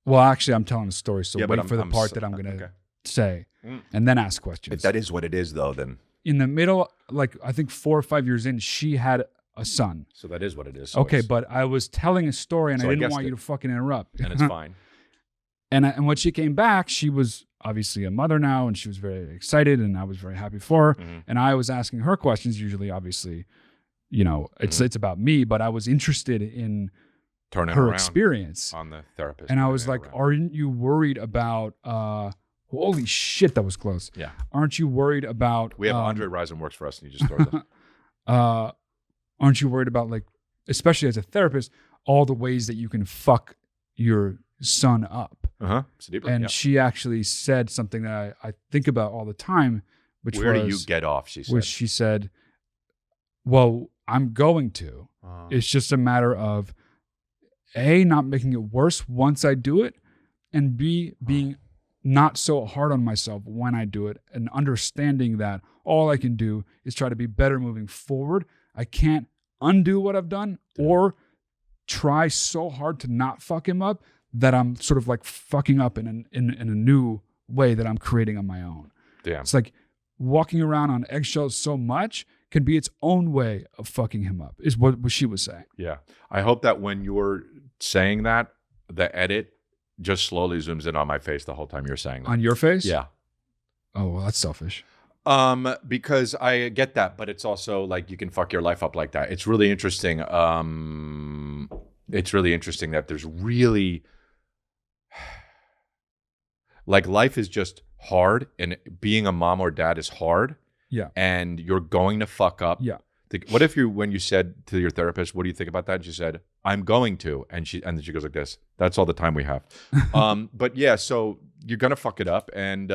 Well, actually, I'm telling a story, so wait for the part that I'm going to say and then ask questions. If that is what it is though, then... In the middle, like I think 4 or 5 years in, she had a son. So that is what it is. So okay, but I was telling a story and I didn't want you to fucking interrupt. And it's fine. And when she came back, she was obviously a mother now and she was very excited and I was very happy for her. And I was asking her questions, usually, obviously, it's about me, but I was interested in her experience on the therapist. And I was like, aren't you worried about, holy shit, that was close. Yeah. Aren't you worried about... We have Andre Rison works for us and you just throw them. Aren't you worried about, like, especially as a therapist, all the ways that you can fuck your son up? And she actually said something that I think about all the time, which Where do you get off, she said. Which she said, well, I'm going to. It's just a matter of, A, not making it worse once I do it, and B, being not so hard on myself when I do it, and understanding that all I can do is try to be better moving forward. I can't undo what I've done or try so hard to not fuck him up that I'm sort of like fucking up in a new way that I'm creating on my own. Damn. It's like walking around on eggshells so much can be its own way of fucking him up, is what she was saying. Yeah. I hope that when you're saying that, the edit just slowly zooms in on my face the whole time you're saying that. On your face? Yeah. Oh, well, that's selfish. Because I get that, but it's also like you can fuck your life up like that. It's really interesting. It's really interesting that there's really like life is just hard, and being a mom or dad is hard. Yeah. And you're going to fuck up. Yeah. What if when you said to your therapist, what do you think about that? And she said, I'm going to, and then she goes like this. That's all the time we have. But yeah, so you're gonna fuck it up, and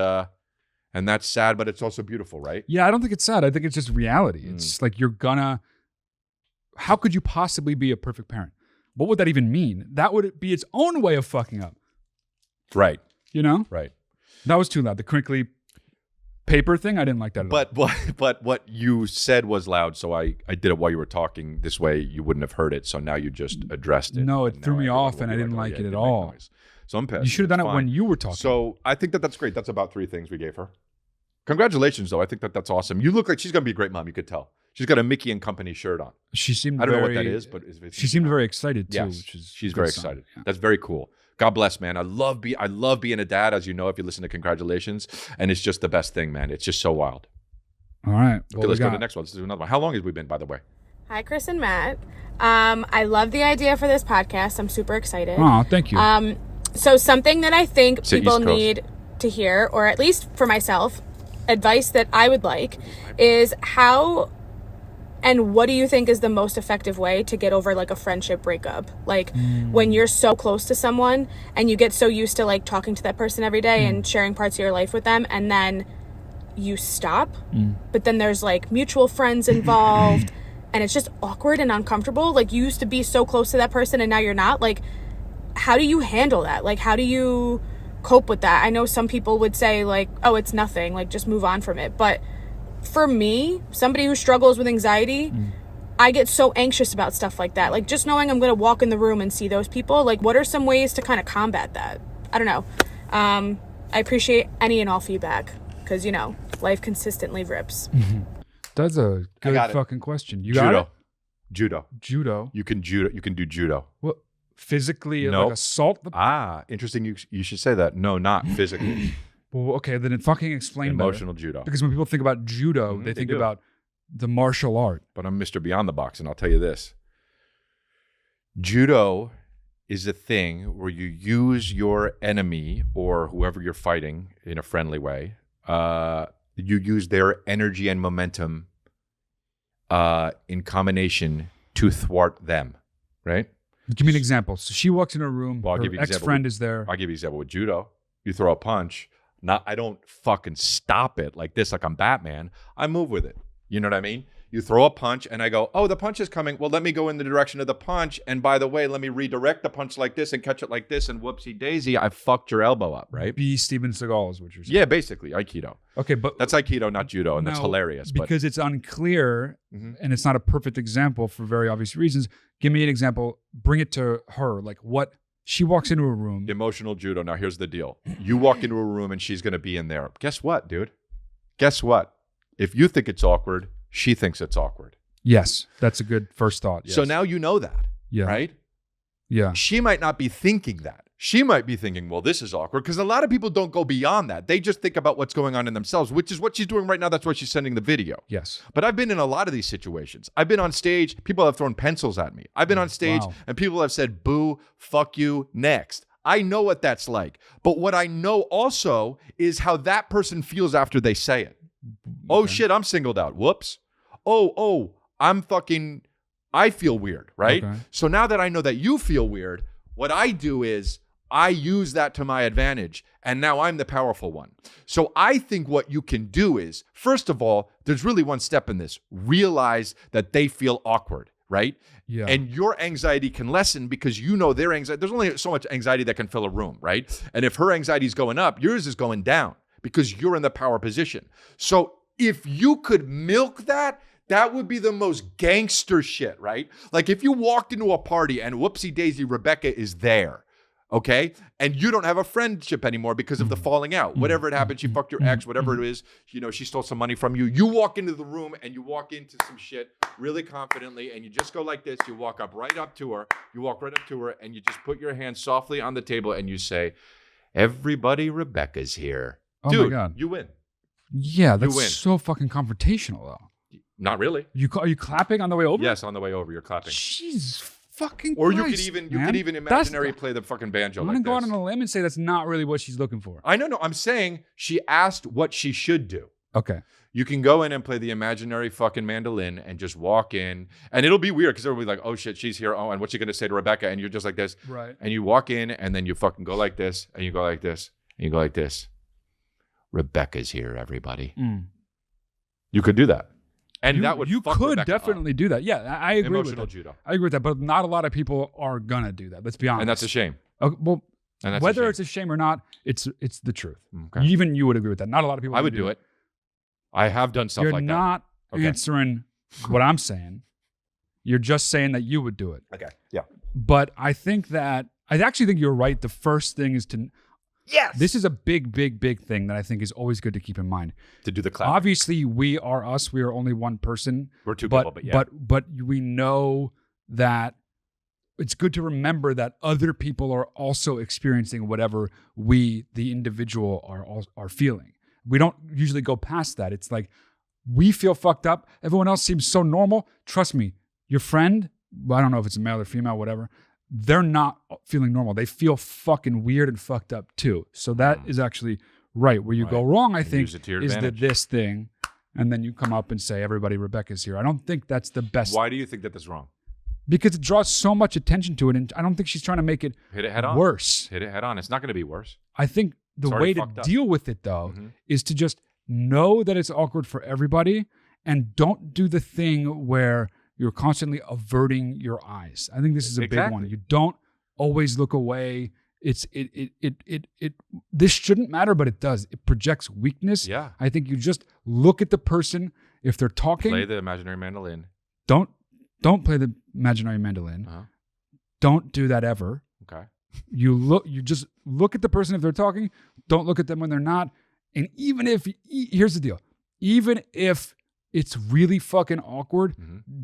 that's sad, but it's also beautiful, right? Yeah, I don't think it's sad. I think it's just reality. It's like how could you possibly be a perfect parent? What would that even mean? That would be its own way of fucking up. Right. You know? Right. That was too loud. The crinkly paper thing, I didn't like that at all. But what you said was loud, so I did it while you were talking. This way you wouldn't have heard it, so now you just addressed it. No, it and threw now me everyone off, will and I be didn't oh, like yeah, it at didn't make all. noise. So I'm pissed. You should have done It's it fine. when you were talking. So I think that's great. That's about 3 things we gave her. Congratulations, though. I think that's awesome. You look like she's going to be a great mom. You could tell. She's got a Mickey and Company shirt on. She seemed I don't know what that is, but she seemed very excited too. yes, Which is she's a very good sign. excited. Yeah. That's very cool. God bless, man. I love being a dad, as you know, if you listen to Congratulations, and it's just the best thing, man. It's just so wild. All right. Okay, let's go to the next one. Let's do another one. How long have we been, by the way? Hi, Chris and Matt. I love the idea for this podcast. I'm super excited. Oh, thank you. So something that I think Say people East Coast. need to hear, or at least for myself, advice that I would like is how and what do you think is the most effective way to get over like a friendship breakup? Like when you're so close to someone and you get so used to like talking to that person every day and sharing parts of your life with them, and then you stop, but then there's like mutual friends involved and it's just awkward and uncomfortable. Like you used to be so close to that person and now you're not. Like, how do you handle that? Like, how do you cope with that? I know some people would say like, oh, it's nothing, like just move on from it. But for me, somebody who struggles with anxiety, I get so anxious about stuff like that. Like just knowing I'm going to walk in the room and see those people, like what are some ways to kind of combat that? I don't know. I appreciate any and all feedback because, you know, life consistently rips. That's a good got it. fucking question. You got it? Judo. Judo. You can do judo. What? Physically Nope. like assault the Interesting. You should say that. No, not physically. Well, okay, then it fucking explain better. Emotional judo. Because when people think about judo, they they think do. about the martial art. But I'm Mr. Beyond the Box, and I'll tell you this. Judo is a thing where you use your enemy or whoever you're fighting in a friendly way. You use their energy and momentum in combination to thwart them, right? Give me an example. So she walks in her room, Well, I'll her give you an example. ex-friend is there. I'll give you an example with judo. You throw a punch. I don't fucking stop it like this, like I'm Batman. I move with it. You know what I mean? You throw a punch and I go, oh, the punch is coming. Well, let me go in the direction of the punch. And by the way, let me redirect the punch like this and catch it like this. And whoopsie daisy, I fucked your elbow up, right? Be Steven Seagal is what you're saying. Yeah, basically, Aikido. Okay, but That's Aikido, not judo. And that's now, hilarious. But because it's unclear and it's not a perfect example for very obvious reasons. Give me an example. Bring it to her. Like what? She walks into a room. emotional judo. Now, here's the deal. You walk into a room and she's going to be in there. Guess what, dude? Guess what? If you think it's awkward, she thinks it's awkward. Yes, that's a good first thought. So yes. now you know that, Yeah. right? Yeah. She might not be thinking that. She might be thinking, well, this is awkward, because a lot of people don't go beyond that. They just think about what's going on in themselves, which is what she's doing right now. That's why she's sending the video. Yes. But I've been in a lot of these situations. I've been on stage. People have thrown pencils at me. I've been on stage Wow. and people have said, boo, fuck you, next. I know what that's like. But what I know also is how that person feels after they say it. Oh, shit, I'm singled out. Whoops. Oh, I feel weird, right? Okay. So now that I know that you feel weird, what I do is I use that to my advantage, and now I'm the powerful one. So I think what you can do is, first of all, there's really one step in this. Realize that they feel awkward, right? Yeah. And your anxiety can lessen because you know their anxiety. There's only so much anxiety that can fill a room, right? And if her anxiety is going up, yours is going down because you're in the power position. So if you could milk that, that would be the most gangster shit, right? Like if you walked into a party and whoopsie daisy, Rebecca is there, okay? And you don't have a friendship anymore because of the falling out. Whatever it happened, she fucked your ex, whatever it is, you know, she stole some money from you. You walk into the room and you walk into some shit really confidently and you just go like this. You walk right up to her and you just put your hand softly on the table and you say, everybody, Rebecca's here. Oh Dude, my God. you win. Yeah, win. that's so fucking confrontational though. Not really. Are you clapping on the way over? Yes, on the way over, you're clapping. Jeez fucking Or you Christ, could man. even That's- imaginary play the fucking banjo I'm like gonna go out this. on a limb and say that's not really what she's looking for. I know, no, I'm saying she asked what she should do. Okay. You can go in and play the imaginary fucking mandolin and just walk in, and it'll be weird because everybody's like, oh shit, she's here. Oh, and what's she gonna say to Rebecca? And you're just like this. Right. And you walk in and then you fucking go like this and you go like this you go like this. Rebecca's here, everybody. Mm. You could do that. And that would you fuck could Rebecca definitely do that. Yeah, I agree Emotional with that. judo. I agree with that, but not a lot of people are gonna do that. Let's be honest. And that's a shame. Well, And that's whether a shame. it's a shame or not, it's the truth. Okay. Even you would agree with that. Not a lot of people. I would do it. I have done stuff You're like not Okay. answering what I'm saying. You're just saying that you would do it. that. Okay. Yeah. But I actually think you're right. The first thing is to. Yes. This is a big thing that I think is always good to keep in mind. To do the clap. Obviously, we are us. We are only one person. We're two people, but yeah. But we know that it's good to remember that other people are also experiencing whatever we, the individual, are feeling. We don't usually go past that. It's like we feel fucked up. Everyone else seems so normal. Trust me, your friend, I don't know if it's a male or female, whatever, they're not feeling normal. They feel fucking weird and fucked up too. So that is actually right. Where you go wrong, I think, use it to your is advantage. this thing. And then you come up and say, everybody, Rebecca's here. I don't think that's the best. Why do you think that that's wrong? Because it draws so much attention to it. And I don't think she's trying to make it Hit it head on. worse. Hit it head on. It's not going to be worse. I think the It's already way to fucked up. deal with it, though, Mhm. is to just know that it's awkward for everybody and don't do the thing where you're constantly averting your eyes. I think this is a big one. Exactly. You don't always look away. This shouldn't matter, but it does. It projects weakness. Yeah. I think you just look at the person. If they're talking, Play the imaginary mandolin. don't play the imaginary mandolin. Uh-huh. Don't do that ever. Okay. You just look at the person if they're talking. Don't look at them when they're not. And even if here's the deal, even if it's really fucking awkward,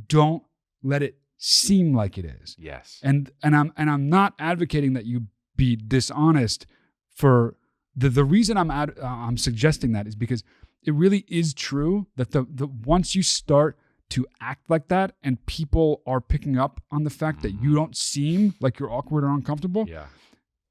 don't let it seem like it is. Yes. And I'm not advocating that you be dishonest. For the reason I'm suggesting that is because it really is true that the once you start to act like that and people are picking up on the fact that you don't seem like you're awkward or uncomfortable, Yeah.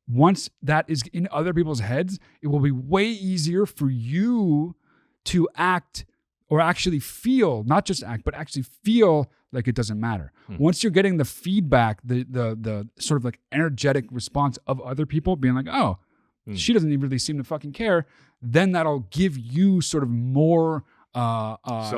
once that is in other people's heads, it will be way easier for you to act or actually feel, not just act, but actually feel like it doesn't matter. Once you're getting the feedback, the sort of like energetic response of other people being like, oh, she doesn't even really seem to fucking care, then that'll give you sort of more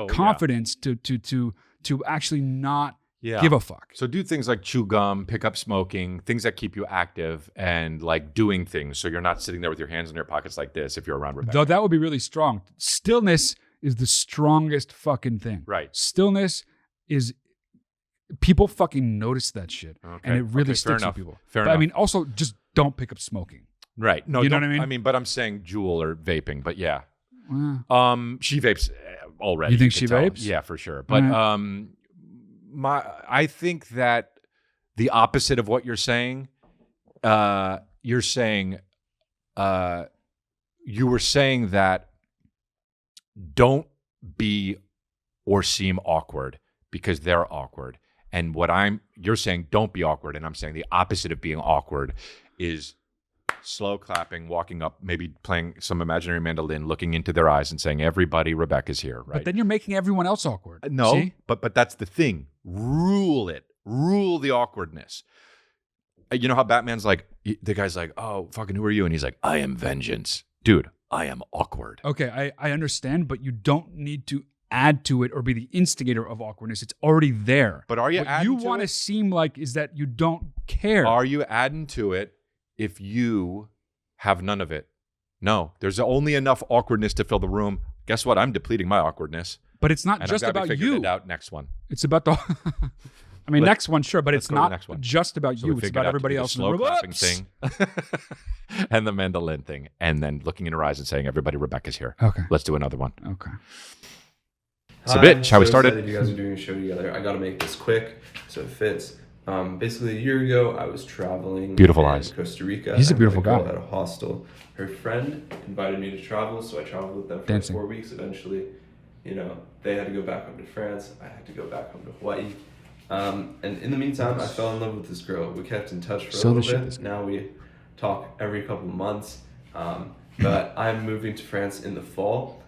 confidence to actually not give a fuck. So do things like chew gum, pick up smoking, things that keep you active, and like doing things so you're not sitting there with your hands in your pockets like this if you're around Rebecca. Though that would be really strong. Stillness is the strongest fucking thing. Right. Stillness is, people fucking notice that shit. Okay. And it really Okay, fair sticks enough. with people. Fair but I enough. mean, also just don't pick up smoking. Right. No, You know don't- what I mean? but I'm saying Juul or vaping, but yeah. Well, She vapes already. You think could she tell. vapes? Yeah, for sure. But I think that the opposite of what you're saying, you were saying that don't be or seem awkward because they're awkward. And you're saying don't be awkward, and I'm saying the opposite of being awkward is slow clapping, walking up, maybe playing some imaginary mandolin, looking into their eyes and saying, everybody, Rebecca's here, right? but then you're making everyone else awkward. No, See? but that's the thing. Rule it. Rule the awkwardness. You know how Batman's like, the guy's like, oh, fucking who are you? And he's like, I am vengeance. Dude, I am awkward. Okay, I understand, but you don't need to add to it or be the instigator of awkwardness. It's already there. But are you what adding you to want to it? seem like is that you don't care. Are you adding to it if you have none of it? No, there's only enough awkwardness to fill the room. Guess what? I'm depleting my awkwardness. But it's not And just I've got to about be figured you. it out next one. It's about the. I mean, next one, sure, but let's it's go to the not next one. just about So you. we It's figured about out to everybody do the else in the slow room. clapping Whoops! thing and the mandolin thing, and then looking in her eyes and saying, everybody, Rebecca's here. Okay. Let's do another one. Okay. So bitch, how we started? Excited you guys are doing a show together. I gotta make this quick so it fits. Basically, a year ago, I was traveling Beautiful in eyes. Costa Rica. He's a I met beautiful girl guy. At a hostel. Her friend invited me to travel, so I traveled with them for Dancing. 4 weeks. Eventually, they had to go back home to France. I had to go back home to Hawaii. And in the meantime, I fell in love with this girl. We kept in touch for So a the little shit bit. is- Now we talk every couple months. But I'm moving to France in the fall,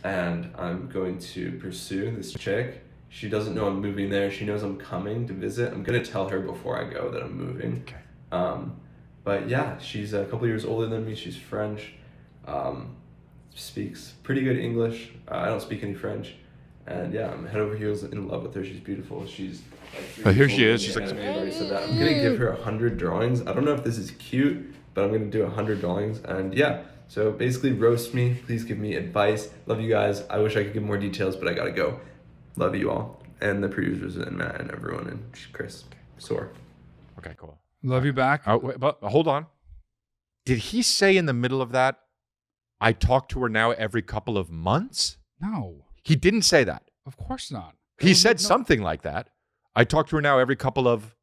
and I'm going to pursue this chick. She doesn't know I'm moving there. She knows I'm coming to visit. I'm gonna tell her before I go that I'm moving. Okay. But yeah, she's a couple years older than me. She's French. Speaks pretty good English. I don't speak any French. And yeah, I'm head over heels in love with her. She's beautiful. She's like 3 Oh, here years she older is. than She's me, like- and I've already said that. I'm gonna give her 100 drawings. I don't know if this is cute, but I'm gonna do 100 drawings. And yeah, so basically roast me. Please give me advice. Love you guys. I wish I could give more details, but I gotta go. Love you all. And the producers and Matt and everyone and Chris. Soar. Okay, cool. Love you back. Oh, wait, but hold on. Did he say in the middle of that, I talk to her now every couple of months? No, He didn't say that. of course not. He said something like that. I talk to her now every couple of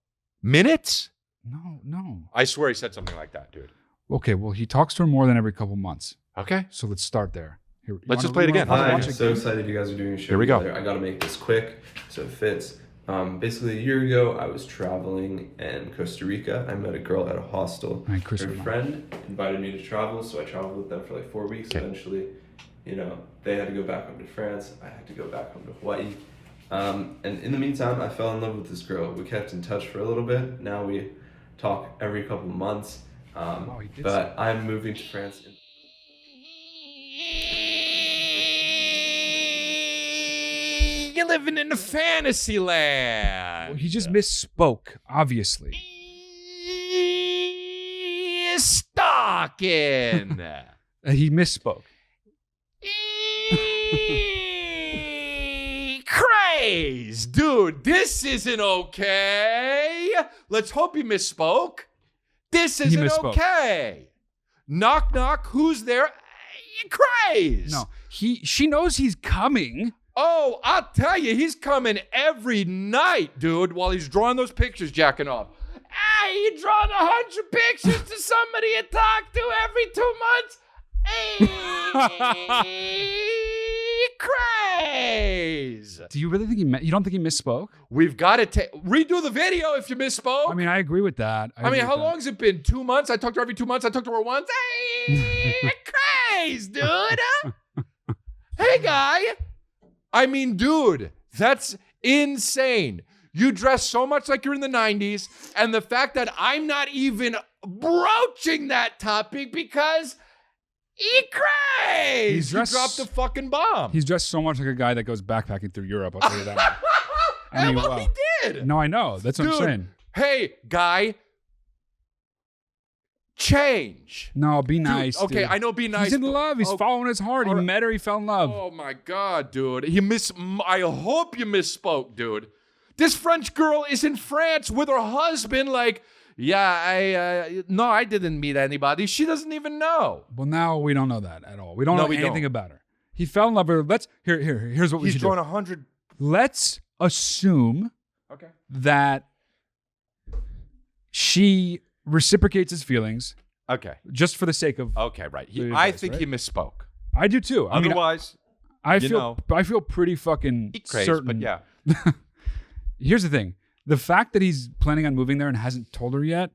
minutes? No. I swear he said something like that, dude. Okay, well, he talks to her more than every couple months. Okay. So let's start there. Here, you Let's wanna- just play it you wanna again. watch I'm it so again? excited you guys are doing a show Here we go. together. I gotta make this quick so it fits. Basically, a year ago, I was traveling in Costa Rica. I met a girl at a hostel. All right, Chris, Her hold on. friend invited me to travel, so I traveled with them for like 4 weeks. Okay. Eventually, they had to go back home to France. I had to go back home to Hawaii. And in the meantime, I fell in love with this girl. We kept in touch for a little bit. Now we talk every couple of months. Wow, he did But I'm moving to France. You're living in a fantasy land. Well, he just misspoke, obviously. Stalking. He misspoke. Craze. Dude, this isn't okay. Let's hope he misspoke. This isn't misspoke. okay. Knock, knock. Who's there? Craze. No, she knows he's coming. Oh, I'll tell you, he's coming every night, dude, while he's drawing those pictures, jacking off. Hey, you drawing 100 pictures to somebody you talk to every 2 months? Hey, craze. Do you really think you don't think he misspoke? We've got to redo the video if you misspoke. I mean, I agree with that. I mean, how long's it been? 2 months? I talked to her every 2 months. I talked to her once. Hey, craze, dude. Hey, guy. I mean, dude, that's insane. You dress so much like you're in the 90s, and the fact that I'm not even broaching that topic because he crazy. He dropped a fucking bomb. He's dressed so much like a guy that goes backpacking through Europe. I'll tell you that. I mean, well, wow. he did. No, I know. That's what I'm Dude, saying. Hey, guy, change. No, be Dude, nice. okay, dude. I know be nice. He's in but- love. He's oh, following his heart. He all right. met her. He fell in love. Oh my God, dude. I hope you misspoke, dude. This French girl is in France with her husband. Like, yeah, I didn't meet anybody. She doesn't even know. Well, now we don't know that at all. We don't No, know we anything don't. about her. He fell in love with her. Here's what we He's should drawn do. 100. Let's assume Okay. that she reciprocates his feelings Okay. just for the sake of. Okay, right. The I advice, think right? he misspoke. I do too. I mean, Otherwise, I you feel pretty fucking he crazy, certain. but yeah. Here's the thing: the fact that he's planning on moving there and hasn't told her yet,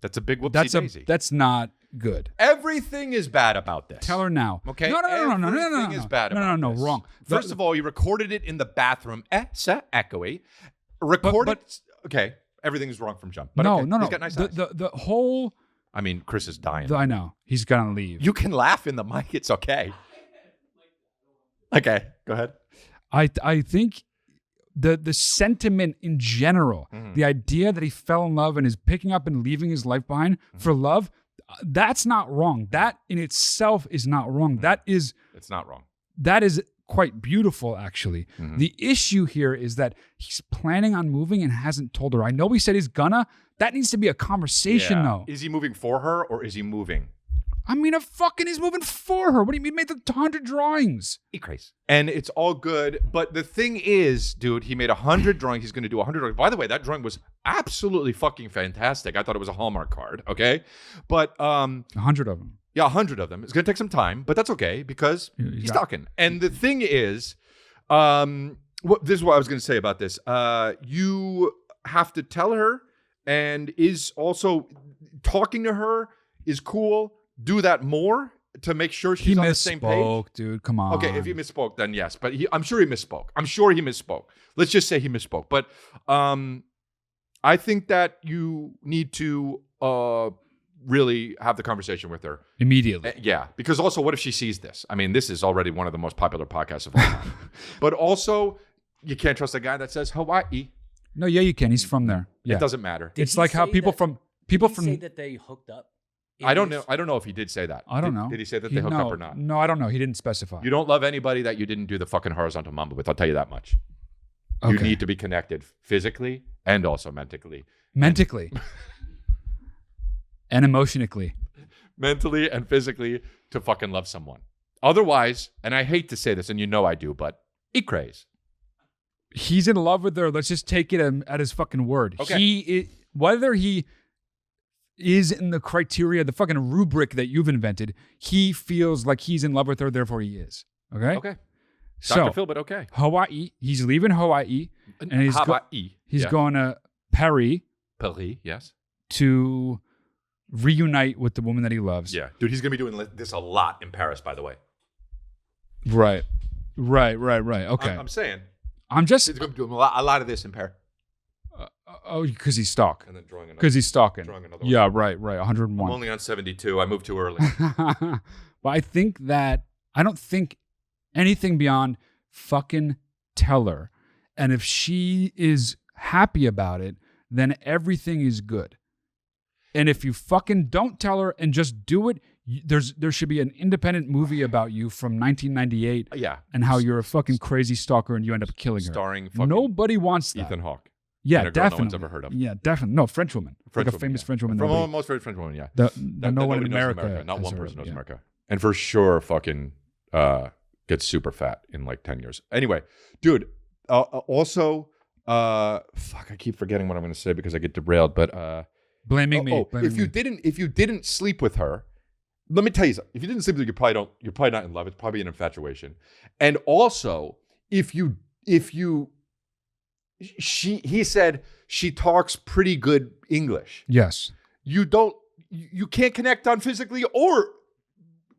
That's a big whoopsie daisy. that's not good. Everything is bad about this. Tell her now. Okay. No. Everything is bad about No, this. wrong. First of all, you recorded it in the bathroom. Echoey. Recorded. Okay. Everything is wrong from jump. But no, okay. no. He's got nice eyes. The whole. I mean, Chris is dying. I know he's gonna leave. You can laugh in the mic. It's okay. Okay. Go ahead. I think the sentiment in general, Mm-hmm. the idea that he fell in love and is picking up and leaving his life behind Mm-hmm. for love, that's not wrong. That in itself is not wrong. Mm-hmm. It's not wrong. that is quite beautiful, actually. Mm-hmm. The issue here is that he's planning on moving and hasn't told her. I know he said he's gonna. That needs to be a conversation, though. Is he moving for her or is he moving? I mean, he's moving for her. What do you mean? He made the 100 drawings. He crazy. And it's all good. But the thing is, dude, he made 100 drawings. He's going to do 100 drawings. By the way, that drawing was absolutely fucking fantastic. I thought it was a Hallmark card. Okay. But 100 of them. yeah, 100 of them. It's going to take some time, but that's okay because he's talking. And the thing is, this is what I was going to say about this. You have to tell her, and is also talking to her is cool. Do that more to make sure she's on the same page. Misspoke, dude. Come on. Okay, if he misspoke, then yes. But I'm sure he misspoke. Let's just say he misspoke. But I think that you need to really have the conversation with her. Immediately. Yeah, because also, what if she sees this? I mean, this is already one of the most popular podcasts of all time. But also, you can't trust a guy that says Hawaii. No, yeah, you can. He's from there. Yeah. It doesn't matter. Did It's he like how say people that- from Did he say that they hooked up? I don't know. I don't know if he did say that. I don't know. Did he say that they hooked up or not? No, I don't know. He didn't specify. You don't love anybody that you didn't do the fucking horizontal mambo with. I'll tell you that much. You Okay. need to be connected physically and also mentally. Mentally and emotionally. Mentally and physically to fucking love someone. Otherwise, and I hate to say this, and you know I do, but eat craze. He's in love with her. Let's just take it at his fucking word. Okay. Whether he is in the criteria, the fucking rubric that you've invented, he feels like he's in love with her, therefore he is. Okay? Okay. So, Dr. Phil, but okay. Hawaii. He's leaving Hawaii. And he's Hawaii. he's Yeah. going to Paris Paris, yes. to reunite with the woman that he loves. Yeah. Dude, he's going to be doing this a lot in Paris, by the way. Right. Okay. I'm saying. I'm just He's going to be doing a lot of this in Paris. because he's stalk. And then drawing another. Because he's stalking. Drawing another one. Yeah, right. 101. I'm only on 72. I moved too early. But I don't think anything beyond fucking tell her. And if she is happy about it, then everything is good. And if you fucking don't tell her and just do it, there should be an independent movie about you from 1998 Yeah. and how you're a fucking crazy stalker and you end up killing her. Starring fucking Nobody wants that. Ethan Hawke. Yeah, and a girl definitely. no one's ever heard of. Yeah, definitely. No, French woman. French like a woman, famous yeah. French woman. From nobody- most French woman, yeah. that That no one in nobody knows in America. Not has one heard person of, knows yeah. America. And for sure, fucking gets super fat in like 10 years. Anyway, dude, also, fuck, I keep forgetting what I'm going to say because I get derailed, but Blaming me. Blaming if you didn't sleep with her, let me tell you something. If you didn't sleep with her, you're probably not in love. It's probably an infatuation. And also, he said she talks pretty good English. Yes. You can't connect on physically or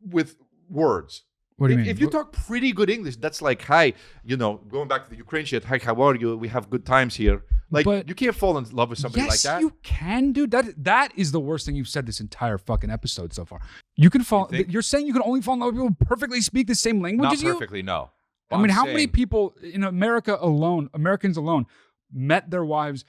with words. What do you mean? If you talk pretty good English, that's like, hi, going back to the Ukraine shit, hi, how are you? We have good times here. Like, But- you can't fall in love with somebody like Yes, that. you can, dude. That is the worst thing you've said this entire fucking episode so far. You can fall. think? You're saying you can only fall in love with people who perfectly speak the same language Not as you. perfectly, no. I mean, how many people in Americans alone, met their wives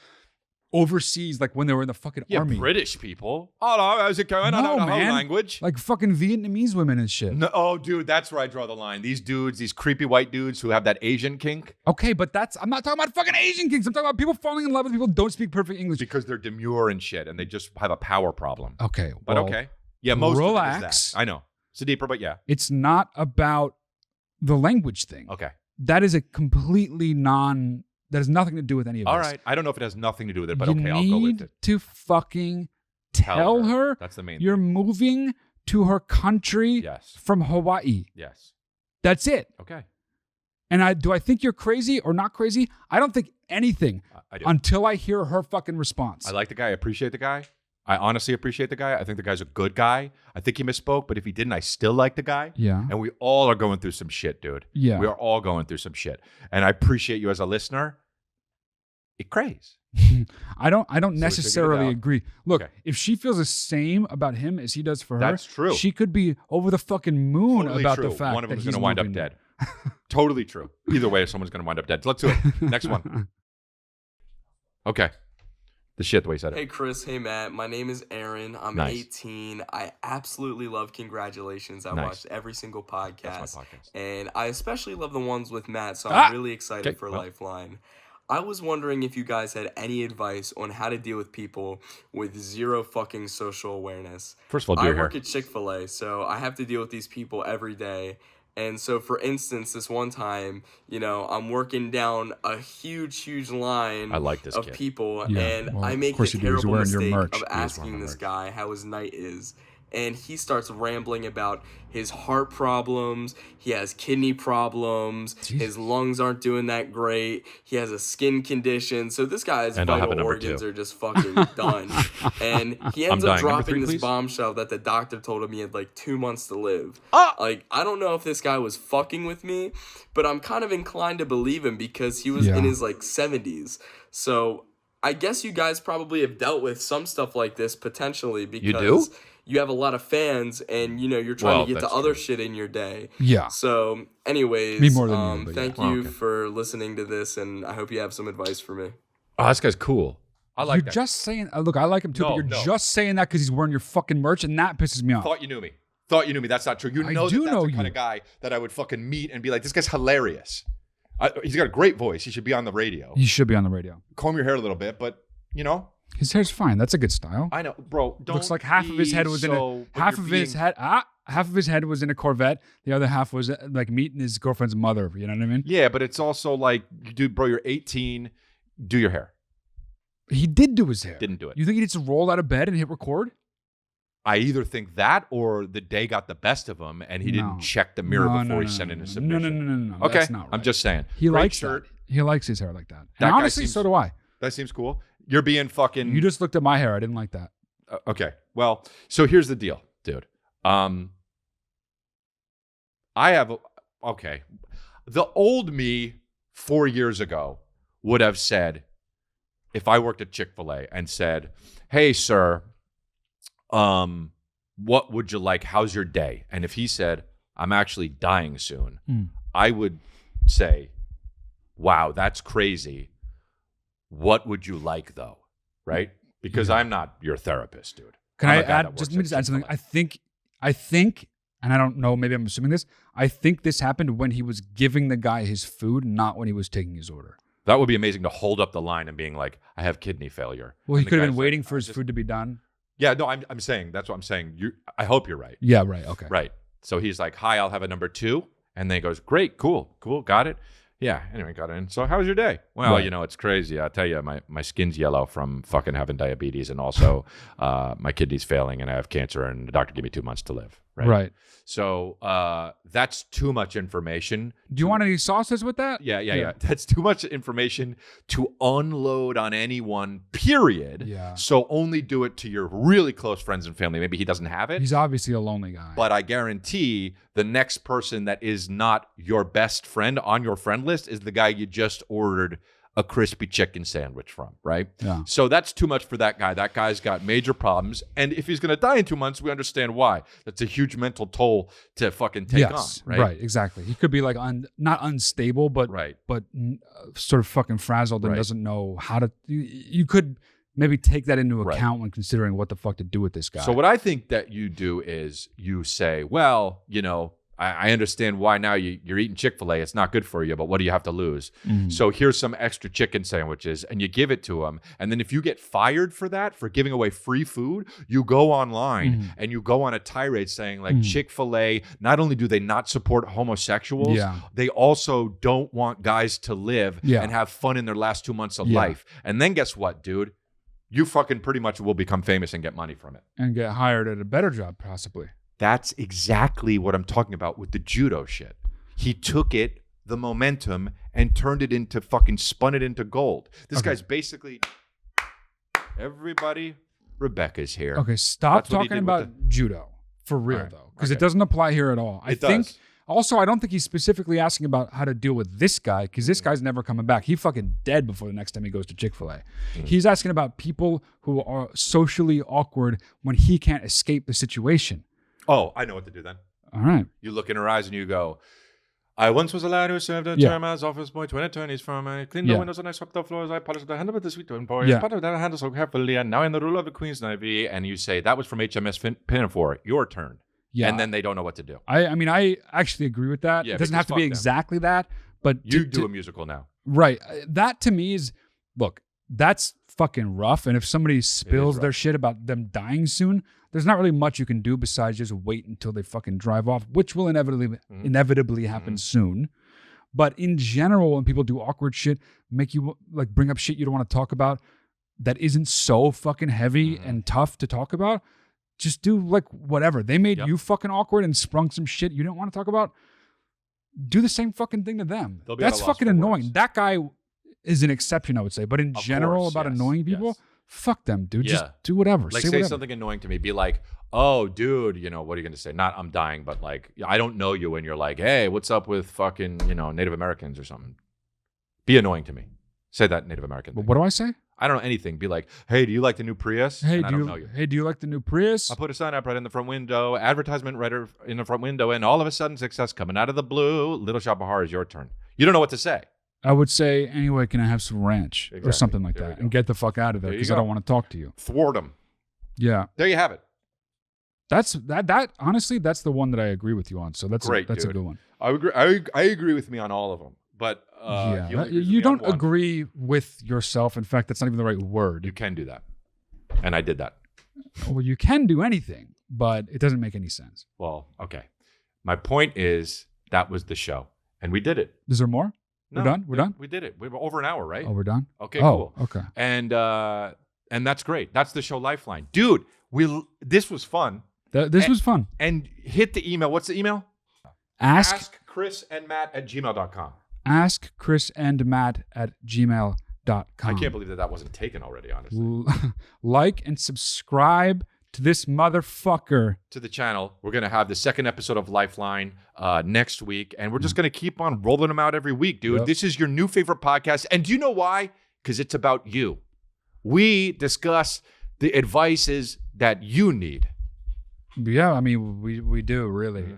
overseas, like when they were in the fucking Yeah, army? British people. Oh, no, how's it going? I No, don't know man. how language. Like fucking Vietnamese women and shit. No, oh, dude, that's where I draw the line. These dudes, these creepy white dudes who have that Asian kink Okay, but I'm not talking about fucking Asian kings. I'm talking about people falling in love with people who don't speak perfect English. because they're demure and shit, and they just have a power problem. Okay, But well, okay. Yeah, most of it is relax. that. I know. It's deeper, but yeah. It's not about the language thing. Okay. That is a completely that has nothing to do with any of All this. right. I don't know if it has nothing to do with it, but you okay, I'll go with need it. to fucking tell her That's the main you're moving to her country Yes. from Hawaii. Yes. That's it. Okay. And do I think you're crazy or not crazy? I don't think anything I do. until I hear her fucking response. I like the guy. I appreciate the guy. I honestly appreciate the guy. I think the guy's a good guy. I think he misspoke, but if he didn't, I still like the guy. Yeah. And we all are going through some shit, dude. Yeah. We are all going through some shit. And I appreciate you as a listener. It craze. I don't figured it necessarily out. agree. Look, Okay. if she feels the same about him as he does for her, That's true. She could be over the fucking moon Totally about true. the fact One of that them is he's going to wind up moving. dead. Totally true. Either way, someone's going to wind up dead. Let's do it. Next one. Okay. The shit the way he said it. Hey Chris, hey Matt, my name is Aaron. I'm Nice. 18. I absolutely love Congratulations. I Nice. watched every single podcast. That's my podcast. And I especially love the ones with Matt, so Ah! I'm really excited Okay, for well. Lifeline. I was wondering if you guys had any advice on how to deal with people with zero fucking social awareness. First of all, I dear hair. work at Chick-fil-A, so I have to deal with these people every day. And so, for instance, this one time, I'm working down a huge line I like this of kid. people, Yeah, and well, I of make the course you do. He's terrible wearing your mistake merch. of He is asking wearing this merch. guy how his night is. And he starts rambling about his heart problems, he has kidney problems, his lungs aren't doing that great, he has a skin condition. So this guy's And I'll have a vital number organs two. are just fucking done. And he ends I'm up dying. Number dropping three, this please. bombshell that the doctor told him he had like 2 months to live. Ah! Like, I don't know if this guy was fucking with me, but I'm kind of inclined to believe him because he was Yeah. in his like 70s. So I guess you guys probably have dealt with some stuff like this potentially because You do? you have a lot of fans and you're trying Well, to get to that's other true. shit in your day. Yeah. So anyways, Me more than you, but thank yeah. you Okay. for listening to this, and I hope you have some advice for me. Oh, this guy's cool. I like you're that. just saying, look, I like him too, No, but you're no. just saying that because he's wearing your fucking merch, and that pisses me off. Thought you knew me. That's not true. You I know do that's know the kind you. of guy that I would fucking meet and be like, this guy's hilarious. He's got a great voice. He should be on the radio. He should be on the radio. Comb your hair a little bit, but you know, His hair's fine. That's a good style. I know, bro. Don't Looks like half of his head was in a half of his head was in a Corvette. The other half was like meeting his girlfriend's mother. You know what I mean? Yeah, but it's also like, dude, bro, you're 18. Do your hair. He did do his hair. Didn't do it. You think he needs to roll out of bed and hit record? I either think that or the day got the best of him and he didn't check the mirror before he sent in a submission. No. Okay, That's not right. I'm just saying. He Great likes shirt. that. He likes his hair like that. And That guy honestly, seems- so do I. That seems cool. You're being fucking. You just looked at my hair. I didn't like that. Okay. Well, so here's the deal, dude. I have okay. The old me 4 years ago would have said, if I worked at Chick-fil-A and said, "Hey, sir, what would you like? How's your day?" And if he said, "I'm actually dying soon," I would say, "Wow, that's crazy. What would you like, though?" Right? Because I'm not your therapist, dude. Can I'm I a guy add? that Just works let me at just add something. Chick-fil-A. I think, and I don't know. Maybe I'm assuming this. I think this happened when he was giving the guy his food, not when he was taking his order. That would be amazing to hold up the line and being like, "I have kidney failure." Well, he And the could have guy's been like, waiting for "I his just-" food to be done. Yeah, no, I'm saying that's what I'm saying. I hope you're right. Yeah. Right. Okay. Right. So he's like, "Hi, I'll have a number 2," and then he goes, "Great, cool, got it." Yeah. Anyway, got in. So how was your day? Well, Right. you know, it's crazy. I'll tell you, my skin's yellow from fucking having diabetes, and also my kidney's failing, and I have cancer, and the doctor gave me 2 months to live. Right. So that's too much information. Do you want any sauces with that? Yeah. That's too much information to unload on anyone, period. Yeah. So only do it to your really close friends and family. Maybe he doesn't have it. He's obviously a lonely guy. But I guarantee the next person that is not your best friend on your friend list is the guy you just ordered a crispy chicken sandwich from, right? Yeah. So that's too much for that guy. That guy's got major problems. And if he's going to die in 2 months, we understand why. That's a huge mental toll to fucking take on, right? Right, exactly. He could be like not unstable, but Right. sort of fucking frazzled and Right. doesn't know how to. You could maybe take that into Right. account when considering what the fuck to do with this guy. So what I think that you do is you say, well, you know, I understand why now you're eating Chick-fil-A. It's not good for you, but what do you have to lose? So here's some extra chicken sandwiches, and you give it to him. And then if you get fired for that, for giving away free food, you go online and you go on a tirade saying like Chick-fil-A, not only do they not support homosexuals, they also don't want guys to live and have fun in their last 2 months of life. And then guess what, dude? You fucking pretty much will become famous and get money from it. and get hired at a better job, possibly. That's exactly what I'm talking about with the judo shit. He took it, the momentum, and turned it into spun it into gold. This guy's basically, everybody, Rebecca's here. Okay, stop That's what he talking did with about judo for real All right, though, because it okay. doesn't apply here at all. I It think. does. Also, I don't think he's specifically asking about how to deal with this guy because this guy's never coming back. He fucking dead before the next time he goes to Chick-fil-A. He's asking about people who are socially awkward when he can't escape the situation. Oh, I know what to do then. All right. You look in her eyes and you go, I once was a lad who served a term as office boy to an attorney's firm. I cleaned the windows and I swept the floors. I polished the handle with the sweet boy. I patted that handle so carefully. And now I'm the ruler of the Queen's Navy. And you say, that was from HMS Pinafore. Your turn. Yeah. And then they don't know what to do. I mean, I actually agree with that. Yeah, It doesn't because have to be fuck them. exactly that, but You do a musical now. right. That to me is, look, that's fucking rough. And if somebody spills their shit about them dying soon, there's not really much you can do besides just wait until they fucking drive off, which will inevitably happen soon. But in general, when people do awkward shit, make you like bring up shit you don't want to talk about that isn't so fucking heavy and tough to talk about, just do like whatever. They made you fucking awkward and sprung some shit you didn't want to talk about. Do the same fucking thing to them. They'll be at a That's loss fucking for annoying. words. That guy is an exception, I would say. But in general, course, about yes, annoying people, yes. fuck them, dude. Yeah. Just do whatever. Like say say whatever. something annoying to me. Be like, oh, dude, you know, what are you going to say? Not I'm dying, but like, I don't know you. And you're like, hey, what's up with fucking, you know, Native Americans or something? Be annoying to me. Say that Native American But thing. what do I say? I don't know anything. Be like, hey, do you like the new Prius? Hey, And I don't know you. Hey, do you like the new Prius? I put a sign up right in the front window, advertisement right in the front window, and all of a sudden, success coming out of the blue. Little Shop of Horrors, your turn. You don't know what to say. I would say, anyway, can I have some ranch or Exactly. something like There that, you go. and get the fuck out of there There you because I go. don't want to talk to you. Thwart them. Yeah, There you have it. that's that. Honestly, that's the one that I agree with you on. So that's Great, that's dude. a good one. I agree. I agree with me on all of them, but he only agrees with you me on don't one. agree with yourself. In fact, that's not even the right word. You can do that, and I did that. Well, you can do anything, but it doesn't make any sense. Well, okay. My point is that was the show, and we did it. Is there more? We're done? We're done? We did it. We were over an hour, right? Oh, we're done? Okay, Oh, cool. okay. And that's great. That's the show Lifeline, dude. This was fun. This was fun. And hit the email. What's the email? Ask AskChrisandMatt@gmail.com. AskChrisandMatt@gmail.com. I can't believe that wasn't taken already, honestly. Like and subscribe to this motherfucker. To the channel. We're going to have the second episode of Lifeline next week, and we're just going to keep on rolling them out every week, dude. Yep. This is your new favorite podcast. And do you know why? Because it's about you. We discuss the advices that you need. Yeah, I mean, we do, really.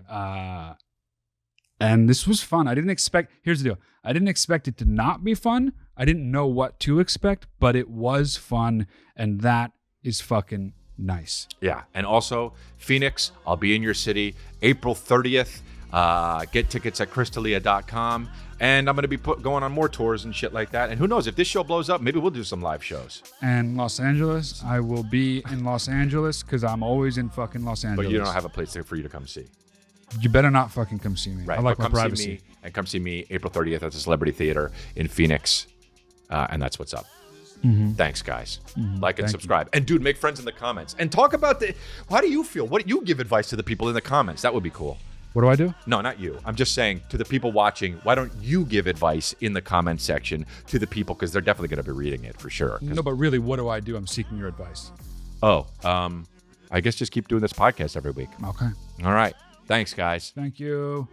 And this was fun. I didn't expect, here's the deal. I didn't expect it to not be fun. I didn't know what to expect, but it was fun, and that is fucking nice. Yeah. And also, Phoenix, I'll be in your city April 30th. Get tickets at crystalia.com. And I'm going to be going on more tours and shit like that. And who knows, if this show blows up, maybe we'll do some live shows. And Los Angeles, I will be in Los Angeles because I'm always in fucking Los Angeles. But you don't have a place for you to come see. You better not fucking come see me. Right. I like But my come privacy. See me, and come see me April 30th at the Celebrity Theater in Phoenix. And that's what's up. Thanks, guys. Like and Thank subscribe. And dude, make friends in the comments. And talk about how do you feel? What do you give advice to the people in the comments? That would be cool. What do I do? No, not you. I'm just saying to the people watching, why don't you give advice in the comment section to the people? Because they're definitely going to be reading it for sure. No, but really, what do I do? I'm seeking your advice. Oh, I guess just keep doing this podcast every week. Okay. All right. Thanks, guys. Thank you.